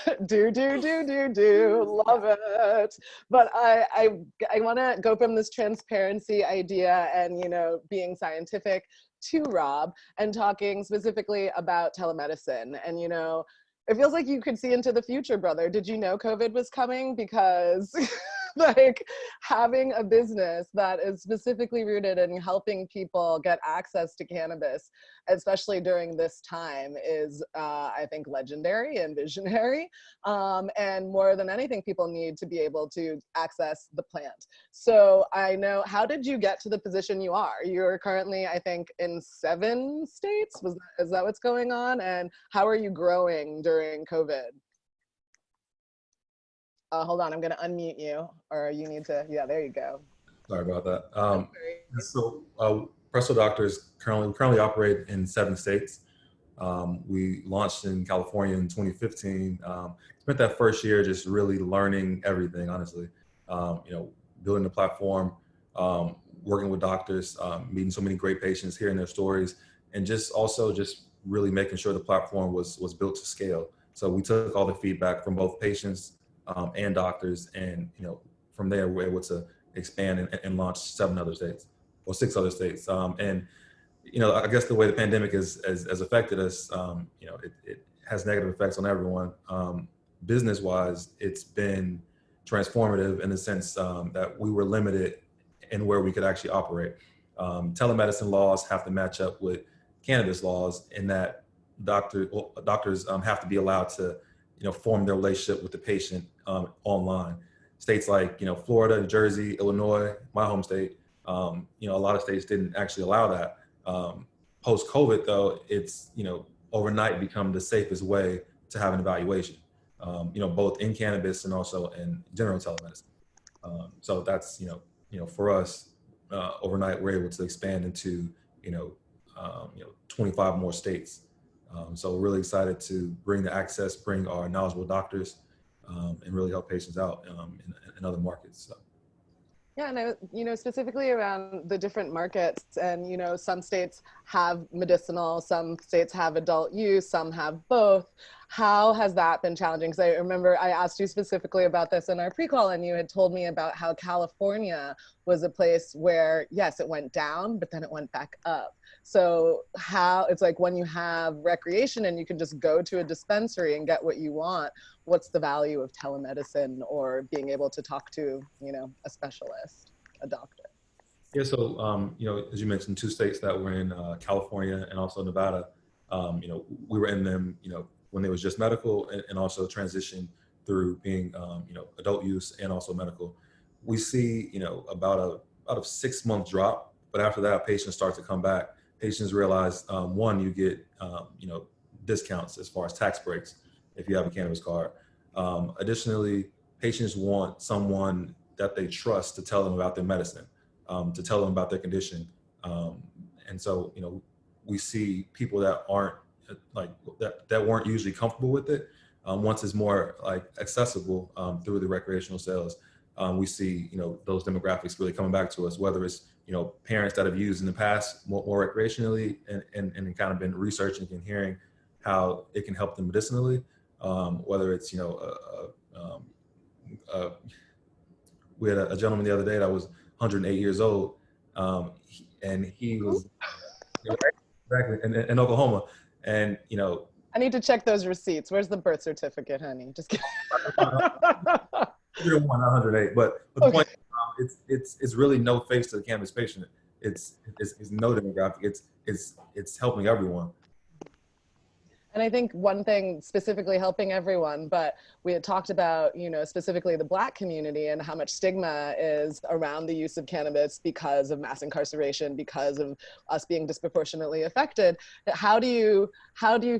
S3: it. But I want to go from this transparency idea and, you know, being scientific to Rob and talking specifically about telemedicine. And, you know, it feels like you could see into the future, brother. Did you know COVID was coming? Because like having a business that is specifically rooted in helping people get access to cannabis, especially during this time, is I think legendary and visionary. And more than anything, people need to be able to access the plant. So I know, how did you get to the position you are? You're currently, I think, in 7 states. Is that what's going on? And how are you growing during COVID? Hold on, I'm gonna unmute you, or you need to, yeah, there you go.
S6: Sorry about that. So PrestoDoctor is currently operate in 7 states. We launched in California in 2015. Spent that first year just really learning everything, honestly. You know, building the platform, working with doctors, meeting so many great patients, hearing their stories, and just really making sure the platform was built to scale. So we took all the feedback from both patients and doctors, and, you know, from there we're able to expand and launch 7 other states, or 6 other states. And, you know, I guess the way the pandemic has affected us, you know, it has negative effects on everyone. Business-wise, it's been transformative in the sense that we were limited in where we could actually operate. Telemedicine laws have to match up with cannabis laws in that doctors have to be allowed to, you know, form their relationship with the patient online. States like, you know, Florida, New Jersey, Illinois, my home state, you know, a lot of states didn't actually allow that. Post-COVID, though, it's, you know, overnight become the safest way to have an evaluation, you know, both in cannabis and also in general telemedicine. So that's, you know, for us, overnight, we're able to expand into, you know, 25 more states. So we're really excited to bring the access, bring our knowledgeable doctors, and really help patients out in other markets. So.
S3: Yeah, and you know, specifically around the different markets, and, you know, some states have medicinal, some states have adult use, some have both. How has that been challenging? Because I remember I asked you specifically about this in our pre-call, and you had told me about how California was a place where, yes, it went down, but then it went back up. So how, it's like when you have recreation and you can just go to a dispensary and get what you want, what's the value of telemedicine or being able to talk to, you know, a specialist, a doctor?
S6: Yeah, so, you know, as you mentioned, 2 states that were in California and also Nevada, you know, we were in them, you know, when it was just medical, and also transition through being, you know, adult use and also medical. We see, you know, about a 6-month drop, but after that, patients start to come back. Patients realize, one, you get, you know, discounts as far as tax breaks if you have a cannabis card. Additionally, patients want someone that they trust to tell them about their medicine, to tell them about their condition. And so, you know, we see people that aren't like that weren't usually comfortable with it. Once it's more like accessible through the recreational sales, we see, you know, those demographics really coming back to us, whether it's, you know, parents that have used in the past more recreationally and kind of been researching and hearing how it can help them medicinally, whether it's, you know, we had a gentleman the other day that was 108 years old, and he was exactly in Oklahoma, and, you know,
S3: I need to check those receipts. Where's the birth certificate, honey? Just kidding.
S6: 108, but the point, it's really no face to the cannabis patient. It's no demographic. It's helping everyone.
S3: And I think one thing specifically helping everyone, but we had talked about, you know, specifically the Black community and how much stigma is around the use of cannabis because of mass incarceration, because of us being disproportionately affected. How do you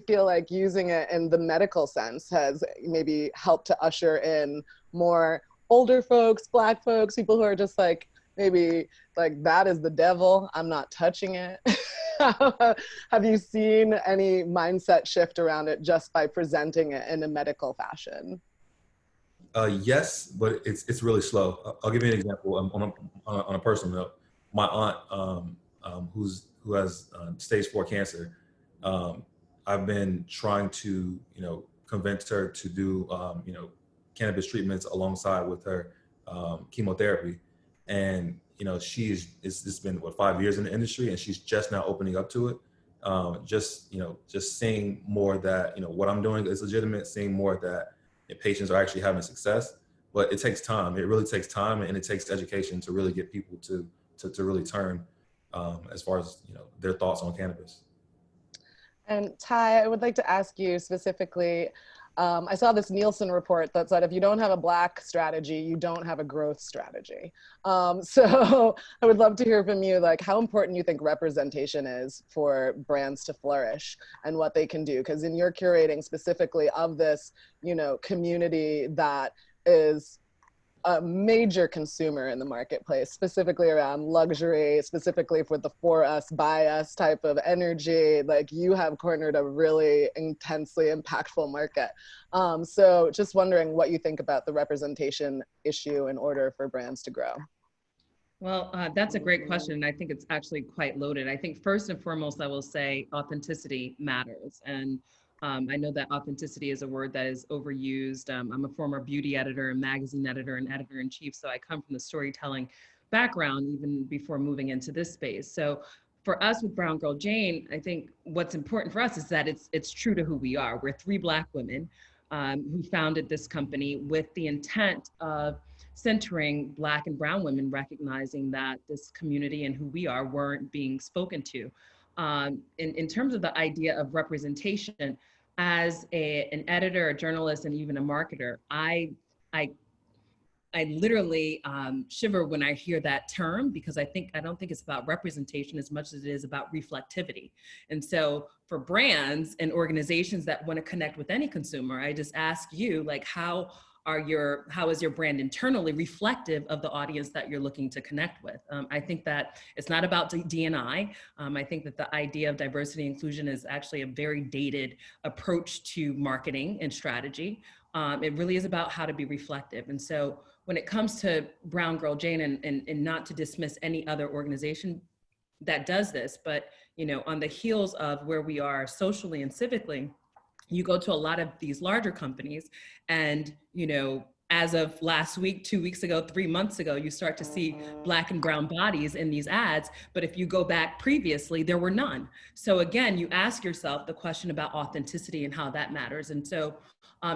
S3: feel like using it in the medical sense has maybe helped to usher in more older folks, Black folks, people who are just like, maybe like, that is the devil, I'm not touching it? Have you seen any mindset shift around it just by presenting it in a medical fashion?
S6: Yes, but it's really slow. I'll give you an example on a personal note. My aunt, who has stage 4 cancer, I've been trying to convince her to do cannabis treatments alongside with her chemotherapy, and it's been 5 years in the industry, and she's just now opening up to it. Just seeing more that what I'm doing is legitimate, seeing more that patients are actually having success. But it takes time. It really takes time, and it takes education to really get people to really turn as far as their thoughts on cannabis.
S3: And Tai, I would like to ask you specifically, I saw this Nielsen report that said if you don't have a Black strategy, you don't have a growth strategy. So I would love to hear from you, like how important you think representation is for brands to flourish and what they can do. Because in your curating specifically of this, community that is a major consumer in the marketplace, specifically around luxury, specifically for the for us, by us type of energy, like you have cornered a really intensely impactful market. So just wondering what you think about the representation issue in order for brands to grow.
S7: Well, that's a great question. And I think it's actually quite loaded. I think first and foremost, I will say authenticity matters. And I know that authenticity is a word that is overused. I'm a former beauty editor and magazine editor and editor-in-chief. So I come from the storytelling background even before moving into this space. So for us with Brown Girl Jane, I think what's important for us is that it's true to who we are. We're 3 Black women who founded this company with the intent of centering Black and brown women, recognizing that this community and who we are weren't being spoken to. In terms of the idea of representation, as an editor, a journalist, and even a marketer, I literally shiver when I hear that term, because I don't think it's about representation as much as it is about reflectivity. And so for brands and organizations that want to connect with any consumer, I just ask you, like, how is your brand internally reflective of the audience that you're looking to connect with? I think that it's not about D&I. I think that the idea of diversity and inclusion is actually a very dated approach to marketing and strategy. It really is about how to be reflective. And so when it comes to Brown Girl Jane, and not to dismiss any other organization that does this, but on the heels of where we are socially and civically, you go to a lot of these larger companies and, as of last week, 2 weeks ago, 3 months ago, you start to see Black and brown bodies in these ads. But if you go back previously, there were none. So again, you ask yourself the question about authenticity and how that matters. And so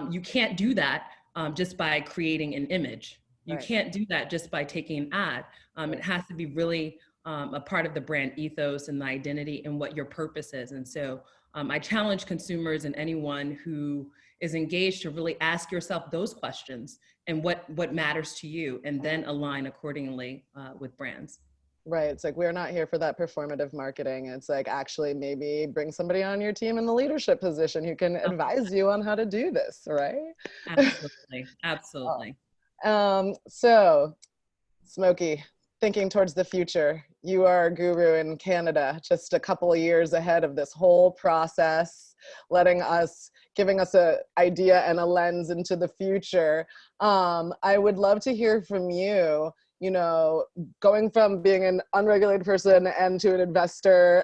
S7: you can't do that just by creating an image. You can't do that just by taking an ad. It has to be really a part of the brand ethos and the identity and what your purpose is. And so I challenge consumers and anyone who is engaged to really ask yourself those questions and what matters to you, and then align accordingly with brands.
S3: Right. It's like, we're not here for that performative marketing. It's like, actually maybe bring somebody on your team in the leadership position who can advise you on how to do this, right?
S7: Absolutely. Absolutely.
S3: So Smokey, thinking towards the future, you are a guru in Canada, just a couple of years ahead of this whole process, giving us an idea and a lens into the future. I would love to hear from you, going from being an unregulated person and to an investor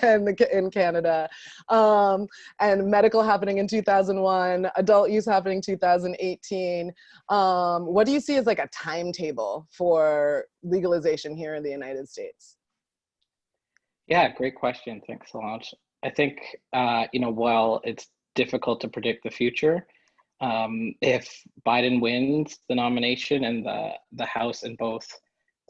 S3: in Canada, and medical happening in 2001, adult use happening 2018. What do you see as like a timetable for legalization here in the United States?
S8: Yeah, great question. Thanks, Solonje. I think, while it's difficult to predict the future, if Biden wins the nomination and the House and both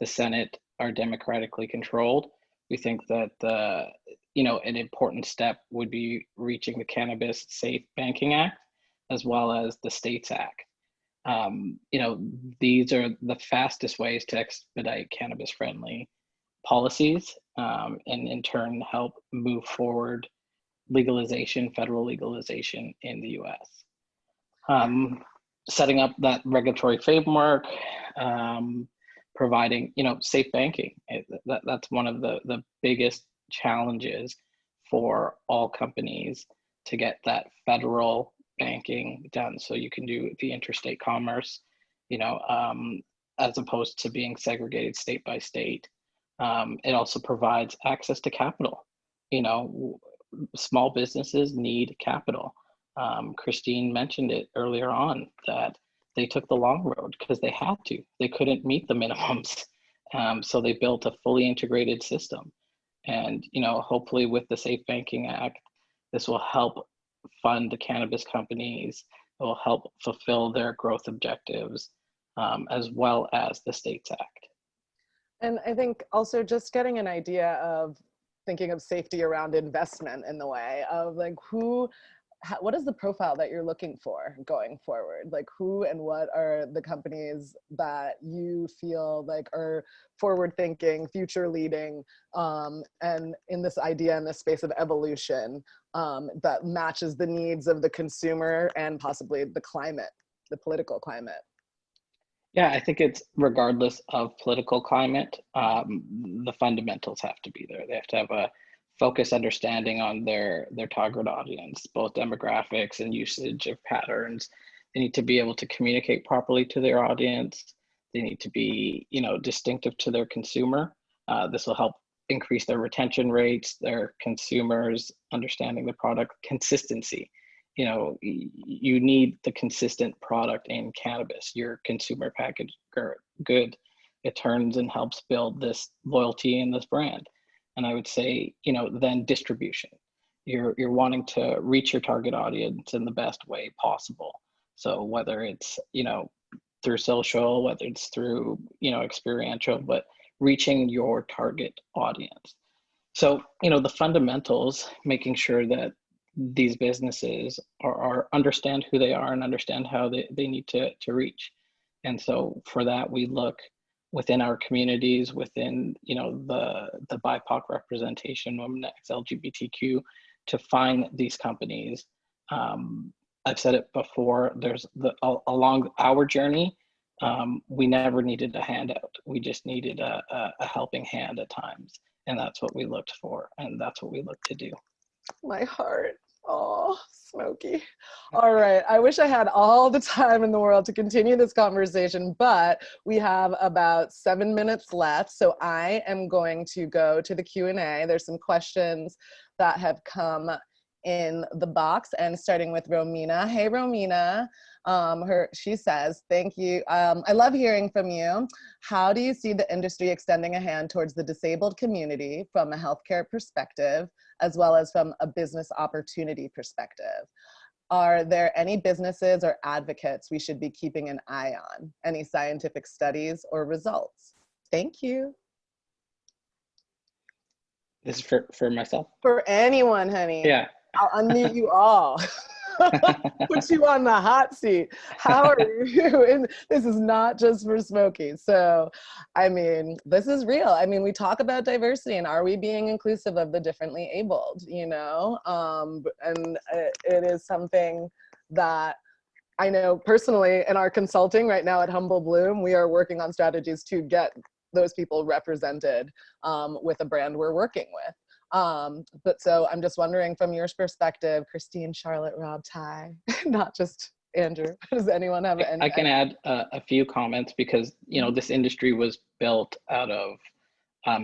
S8: the Senate are democratically controlled, we think that an important step would be reaching the Cannabis Safe Banking Act, as well as the States Act. These are the fastest ways to expedite cannabis-friendly policies, and in turn help move forward federal legalization in the US. Setting up that regulatory framework, providing, safe banking. That's one of the biggest challenges for all companies, to get that federal banking done so you can do the interstate commerce, as opposed to being segregated state by state. It also provides access to capital. Small businesses need capital. Christine mentioned it earlier on, that they took the long road because they had to. They couldn't meet the minimums. So they built a fully integrated system. And, hopefully with the Safe Banking Act, this will help fund the cannabis companies. It will help fulfill their growth objectives, as well as the States Act.
S3: And I think also just getting an idea of thinking of safety around investment in the way of like what is the profile that you're looking for going forward? Like who and what are the companies that you feel like are forward thinking, future leading, and in this idea, in this space of evolution, that matches the needs of the consumer and possibly the climate, the political climate?
S8: Yeah, I think it's regardless of political climate, the fundamentals have to be there. They have to have a focused understanding on their target audience, both demographics and usage of patterns. They need to be able to communicate properly to their audience. They need to be, distinctive to their consumer. This will help increase their retention rates, their consumers understanding the product. Consistency. You need the consistent product in cannabis, your consumer packaged good. It turns and helps build this loyalty in this brand. And I would say, then distribution. You're wanting to reach your target audience in the best way possible. So whether it's, through social, whether it's through, experiential, but reaching your target audience. So, the fundamentals, making sure that these businesses are understand who they are and understand how they need to reach. And so for that, we look within our communities, within the BIPOC representation, women, X, LGBTQ, to find these companies. I've said it before, there's along our journey, we never needed a handout. We just needed a helping hand at times. And that's what we looked for. And that's what we look to do.
S3: My heart. Oh, Smokey. All right. I wish I had all the time in the world to continue this conversation, but we have about 7 minutes left. So I am going to go to the Q&A. There's some questions that have come in the box, and starting with Romina. Hey, Romina. She says, thank you. I love hearing from you. How do you see the industry extending a hand towards the disabled community from a healthcare perspective, as well as from a business opportunity perspective? Are there any businesses or advocates we should be keeping an eye on? Any scientific studies or results? Thank you.
S8: This is for myself?
S3: For anyone, honey.
S8: Yeah.
S3: I'll unmute you all. Put you on the hot seat. How are you? And this is not just for Smokey. So, I mean, this is real. I mean, we talk about diversity, and are we being inclusive of the differently abled, and it is something that I know personally in our consulting right now at Humble Bloom, we are working on strategies to get those people represented with a brand we're working with. But so I'm just wondering from your perspective, Christine, Charlotte, Rob, Tai, not just Andrew, does anyone have any?
S8: I can add a few comments because, this industry was built out of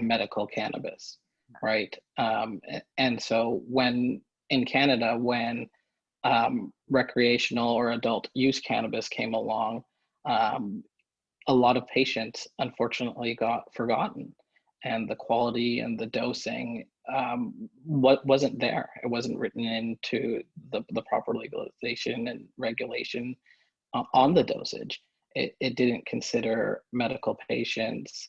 S8: medical cannabis, right? And so when in Canada, when recreational or adult use cannabis came along, a lot of patients unfortunately got forgotten, and the quality and the dosing wasn't there. It wasn't written into the proper legalization and regulation on the dosage. It didn't consider medical patients,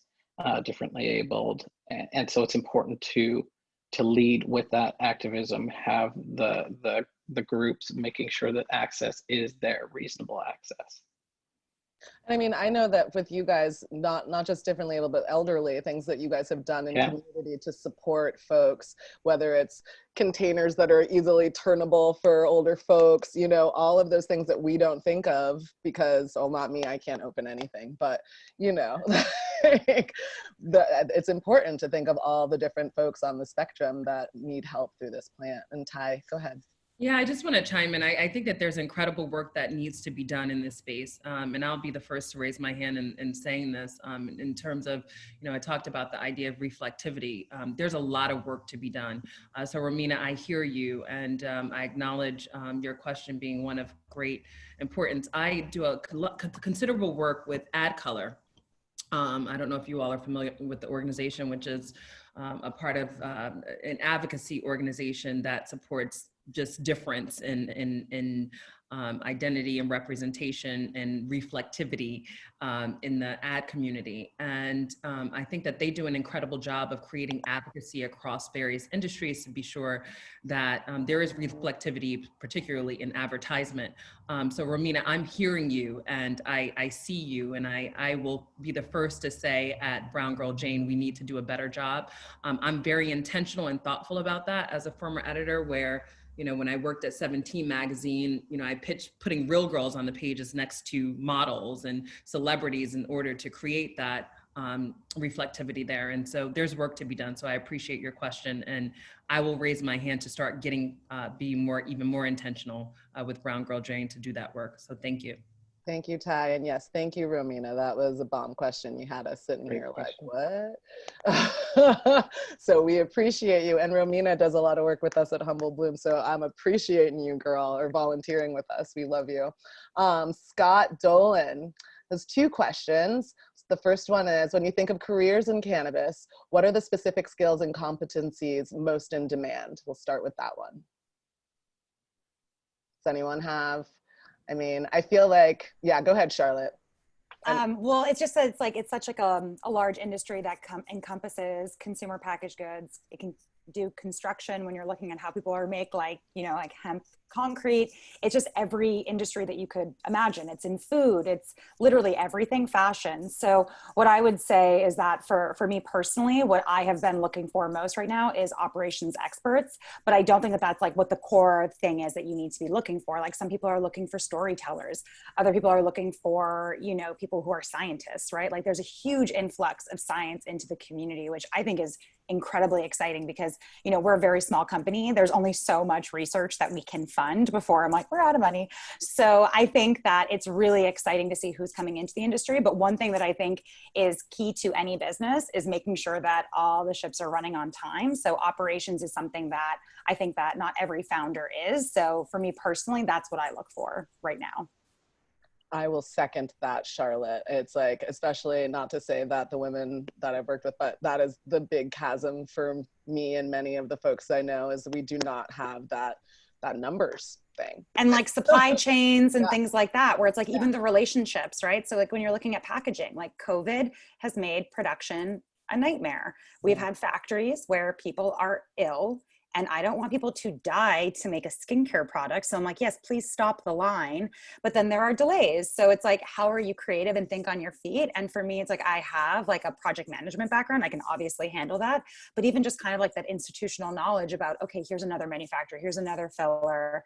S8: differently abled. And so it's important to to lead with that activism, have the groups making sure that access is there, reasonable access.
S3: I mean, I know that with you guys, not just differently able, but elderly, things that you guys have done in community to support folks, whether it's containers that are easily turnable for older folks, you know, all of those things that we don't think of because, oh, not me, I can't open anything, but you know, it's important to think of all the different folks on the spectrum that need help through this plant. And Tai, go ahead.
S7: Yeah, I just want to chime in. I think that there's incredible work that needs to be done in this space. And I'll be the first to raise my hand in saying this in terms of, you know, I talked about the idea of reflectivity. There's a lot of work to be done. So Romina, I hear you, and I acknowledge your question being one of great importance. I do a considerable work with AdColor. I don't know if you all are familiar with the organization, which is a part of an advocacy organization that supports just difference in identity and representation and reflectivity in the ad community. And I think that they do an incredible job of creating advocacy across various industries to be sure that there is reflectivity, particularly in advertisement. So Romina, I'm hearing you and I see you, and I will be the first to say at Brown Girl Jane, we need to do a better job. I'm very intentional and thoughtful about that as a former editor where, you know, when I worked at 17 magazine, you know, I pitched putting real girls on the pages next to models and celebrities in order to create that reflectivity there. And so there's work to be done. So I appreciate your question, and I will raise my hand to start getting, being even more intentional with Brown Girl Jane to do that work. So thank you.
S3: Thank you, Tai. And yes, thank you, Romina. That was a bomb question. You had us sitting here like, what? So we appreciate you. And Romina does a lot of work with us at Humble Bloom. So I'm appreciating you, girl, or volunteering with us. We love you. Scott Dolan has two questions. The first one is, when you think of careers in cannabis, what are the specific skills and competencies most in demand? We'll start with that one. Does anyone have? I mean, I feel like, yeah, go ahead, Charlotte.
S5: Well, it's just that it's such like a large industry that encompasses consumer packaged goods. It can do construction when you're looking at how people are make like hemp concrete. It's just every industry that you could imagine. It's in food, it's literally everything fashion. So what I would say is that for me personally, what I have been looking for most right now is operations experts, but I don't think that that's like what the core thing is that you need to be looking for. Like some people are looking for storytellers, other people are looking for, you know, people who are scientists, right? Like there's a huge influx of science into the community, which I think is incredibly exciting because, you know, we're a very small company. There's only so much research that we can fund before I'm like, we're out of money. So I think that it's really exciting to see who's coming into the industry. But one thing that I think is key to any business is making sure that all the ships are running on time. So operations is something that I think that not every founder is. So for me personally, that's what I look for right now.
S3: I will second that, Charlotte. It's like, especially not to say that the women that I've worked with, but that is the big chasm for me and many of the folks I know is we do not have that numbers thing.
S5: And like supply chains and things like that, where it's like even the relationships, right? So like when you're looking at packaging, like COVID has made production a nightmare. We've had factories where people are ill, and I don't want people to die to make a skincare product. So I'm like, yes, please stop the line. But then there are delays. So it's like, how are you creative and think on your feet? And for me, it's like, I have like a project management background. I can obviously handle that. But even just kind of like that institutional knowledge about, okay, here's another manufacturer, here's another filler.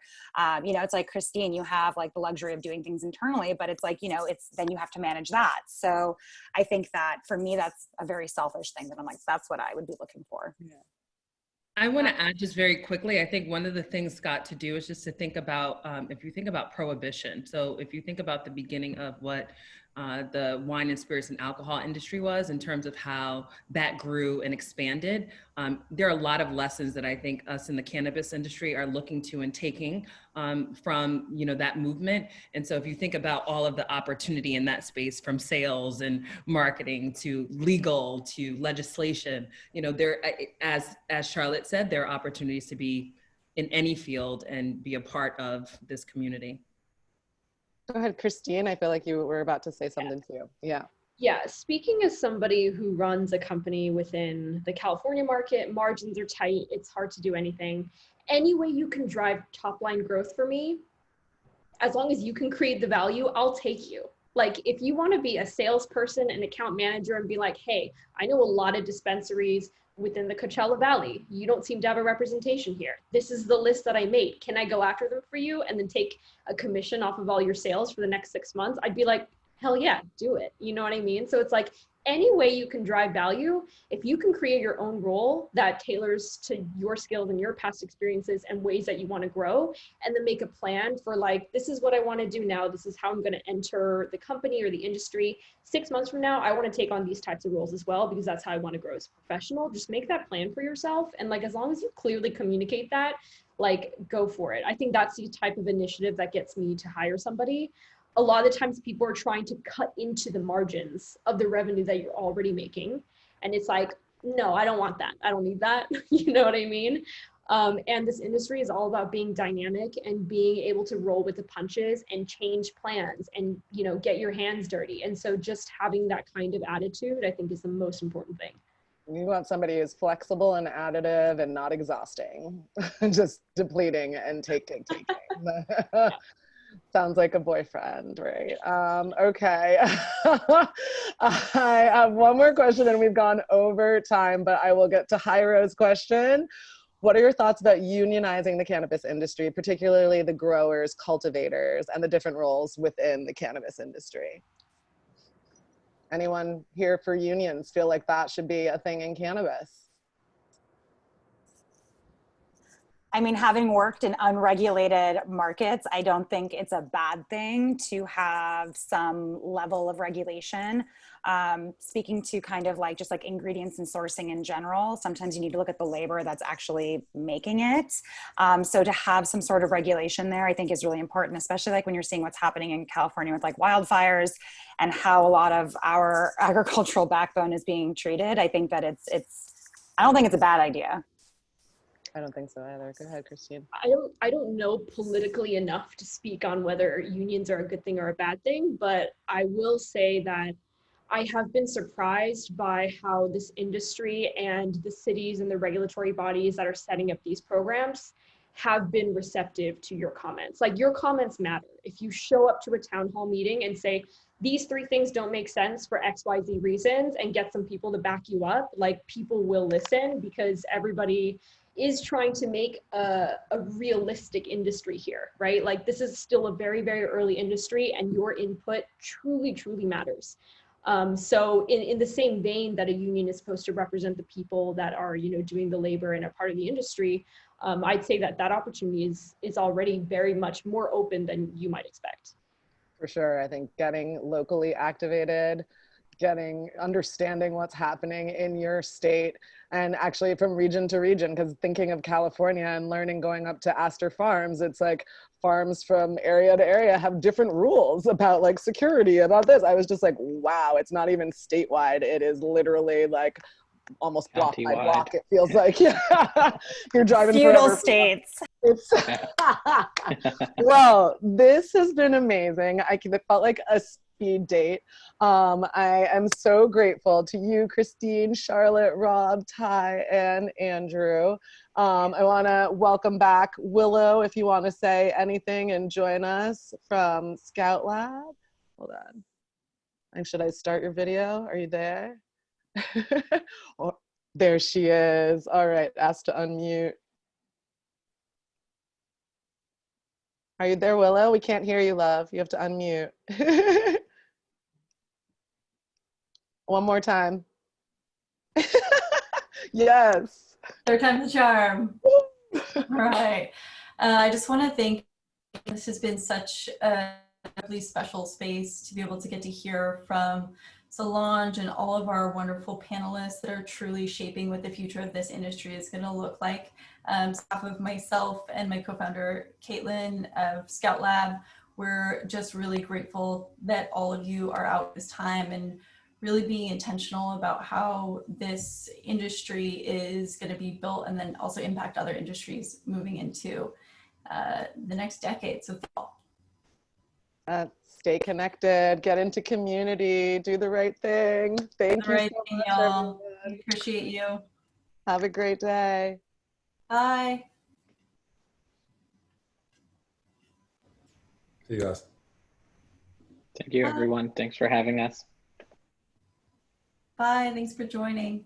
S5: You know, it's like, Christine, you have like the luxury of doing things internally, but it's like, you know, then you have to manage that. So I think that for me, that's a very selfish thing that I'm like, that's what I would be looking for.
S3: Yeah.
S7: I want to add just very quickly, I think one of the things, Scott, to do is just to think about, if you think about prohibition. So if you think about the beginning of what the wine and spirits and alcohol industry was in terms of how that grew and expanded, there are a lot of lessons that I think us in the cannabis industry are looking to and taking from, you know, that movement. And so if you think about all of the opportunity in that space, from sales and marketing to legal to legislation, you know, there, as Charlotte said, there are opportunities to be in any field and be a part of this community.
S3: Go ahead, Christine. I feel like you were about to say something too. Yeah.
S1: Yeah, speaking as somebody who runs a company within the California market, margins are tight, it's hard to do anything. Any way you can drive top line growth for me, as long as you can create the value, I'll take you. Like if you want to be a salesperson, an account manager, and be like, hey, I know a lot of dispensaries within the Coachella Valley. You don't seem to have a representation here. This is the list that I made. Can I go after them for you and then take a commission off of all your sales for the next 6 months? I'd be like, hell yeah, do it. You know what I mean? So it's like any way you can drive value, if you can create your own role that tailors to your skills and your past experiences and ways that you want to grow, and then make a plan for like, this is what I want to do now. This is how I'm going to enter the company or the industry. 6 months from now, I want to take on these types of roles as well, because that's how I want to grow as a professional. Just make that plan for yourself. And like, as long as you clearly communicate that, like go for it. I think that's the type of initiative that gets me to hire somebody. A lot of the times people are trying to cut into the margins of the revenue that you're already making. And it's like, no, I don't want that. I don't need that. You know what I mean? And this industry is all about being dynamic and being able to roll with the punches and change plans and, you know, get your hands dirty. And so just having that kind of attitude, I think, is the most important thing.
S3: You want somebody who's flexible and additive and not exhausting, just depleting and taking. Sounds like a boyfriend, right? Okay. I have one more question and we've gone over time, but I will get to Jairo's question. What are your thoughts about unionizing the cannabis industry, particularly the growers, cultivators, and the different roles within the cannabis industry? Anyone here for unions feel like that should be a thing in cannabis?
S5: I mean, having worked in unregulated markets, I don't think it's a bad thing to have some level of regulation. Speaking to kind of like just like ingredients and sourcing in general, sometimes you need to look at the labor that's actually making it. So to have some sort of regulation there, I think is really important, especially like when you're seeing what's happening in California with like wildfires and how a lot of our agricultural backbone is being treated. I think that I don't think it's a bad idea.
S3: I don't think so either. Go ahead, Christine.
S1: I don't know politically enough to speak on whether unions are a good thing or a bad thing, but I will say that I have been surprised by how this industry and the cities and the regulatory bodies that are setting up these programs have been receptive to your comments. Like, your comments matter. If you show up to a town hall meeting and say, these 3 things don't make sense for XYZ reasons, and get some people to back you up, like, people will listen, because everybody is trying to make a realistic industry here, right? Like, this is still a very, very early industry, and your input truly, truly matters. So in the same vein that a union is supposed to represent the people that are, you know, doing the labor and are part of the industry, I'd say that that opportunity is already very much more open than you might expect.
S3: For sure. I think getting locally activated, understanding what's happening in your state, and actually from region to region, because thinking of California and learning going up to Astor Farms, it's like farms from area to area have different rules about like security, about this. I was just like, wow, it's not even statewide. It is literally like almost block by block, it feels like. Yeah. You're driving
S5: feudal
S3: forever.
S5: States.
S3: It's well, this has been amazing. It felt like a speed date. I am so grateful to you, Christine, Charlotte, Rob, Tai, and Andrew. I want to welcome back Willow, if you want to say anything and join us from Scout Lab. Hold on. And should I start your video? Are you there? Oh, there she is. All right, asked to unmute. Are you there, Willow? We can't hear you, love. You have to unmute. One more time. Yes.
S2: 3rd time's the charm. All right. I just want to thank, this has been such a really special space to be able to get to hear from Solonje and all of our wonderful panelists that are truly shaping what the future of this industry is going to look like. On behalf of myself and my co-founder, Caitlin of Scout Lab, we're just really grateful that all of you are out this time and really being intentional about how this industry is going to be built and then also impact other industries moving into the next decade. So thank you all.
S3: stay connected, get into community, do the right thing. Thank you so much,
S2: y'all. We
S3: everyone.
S2: appreciate you.
S3: Have a great day.
S2: Bye.
S6: See you guys.
S8: Thank you, everyone. Thanks for having us.
S2: Bye. Thanks for joining.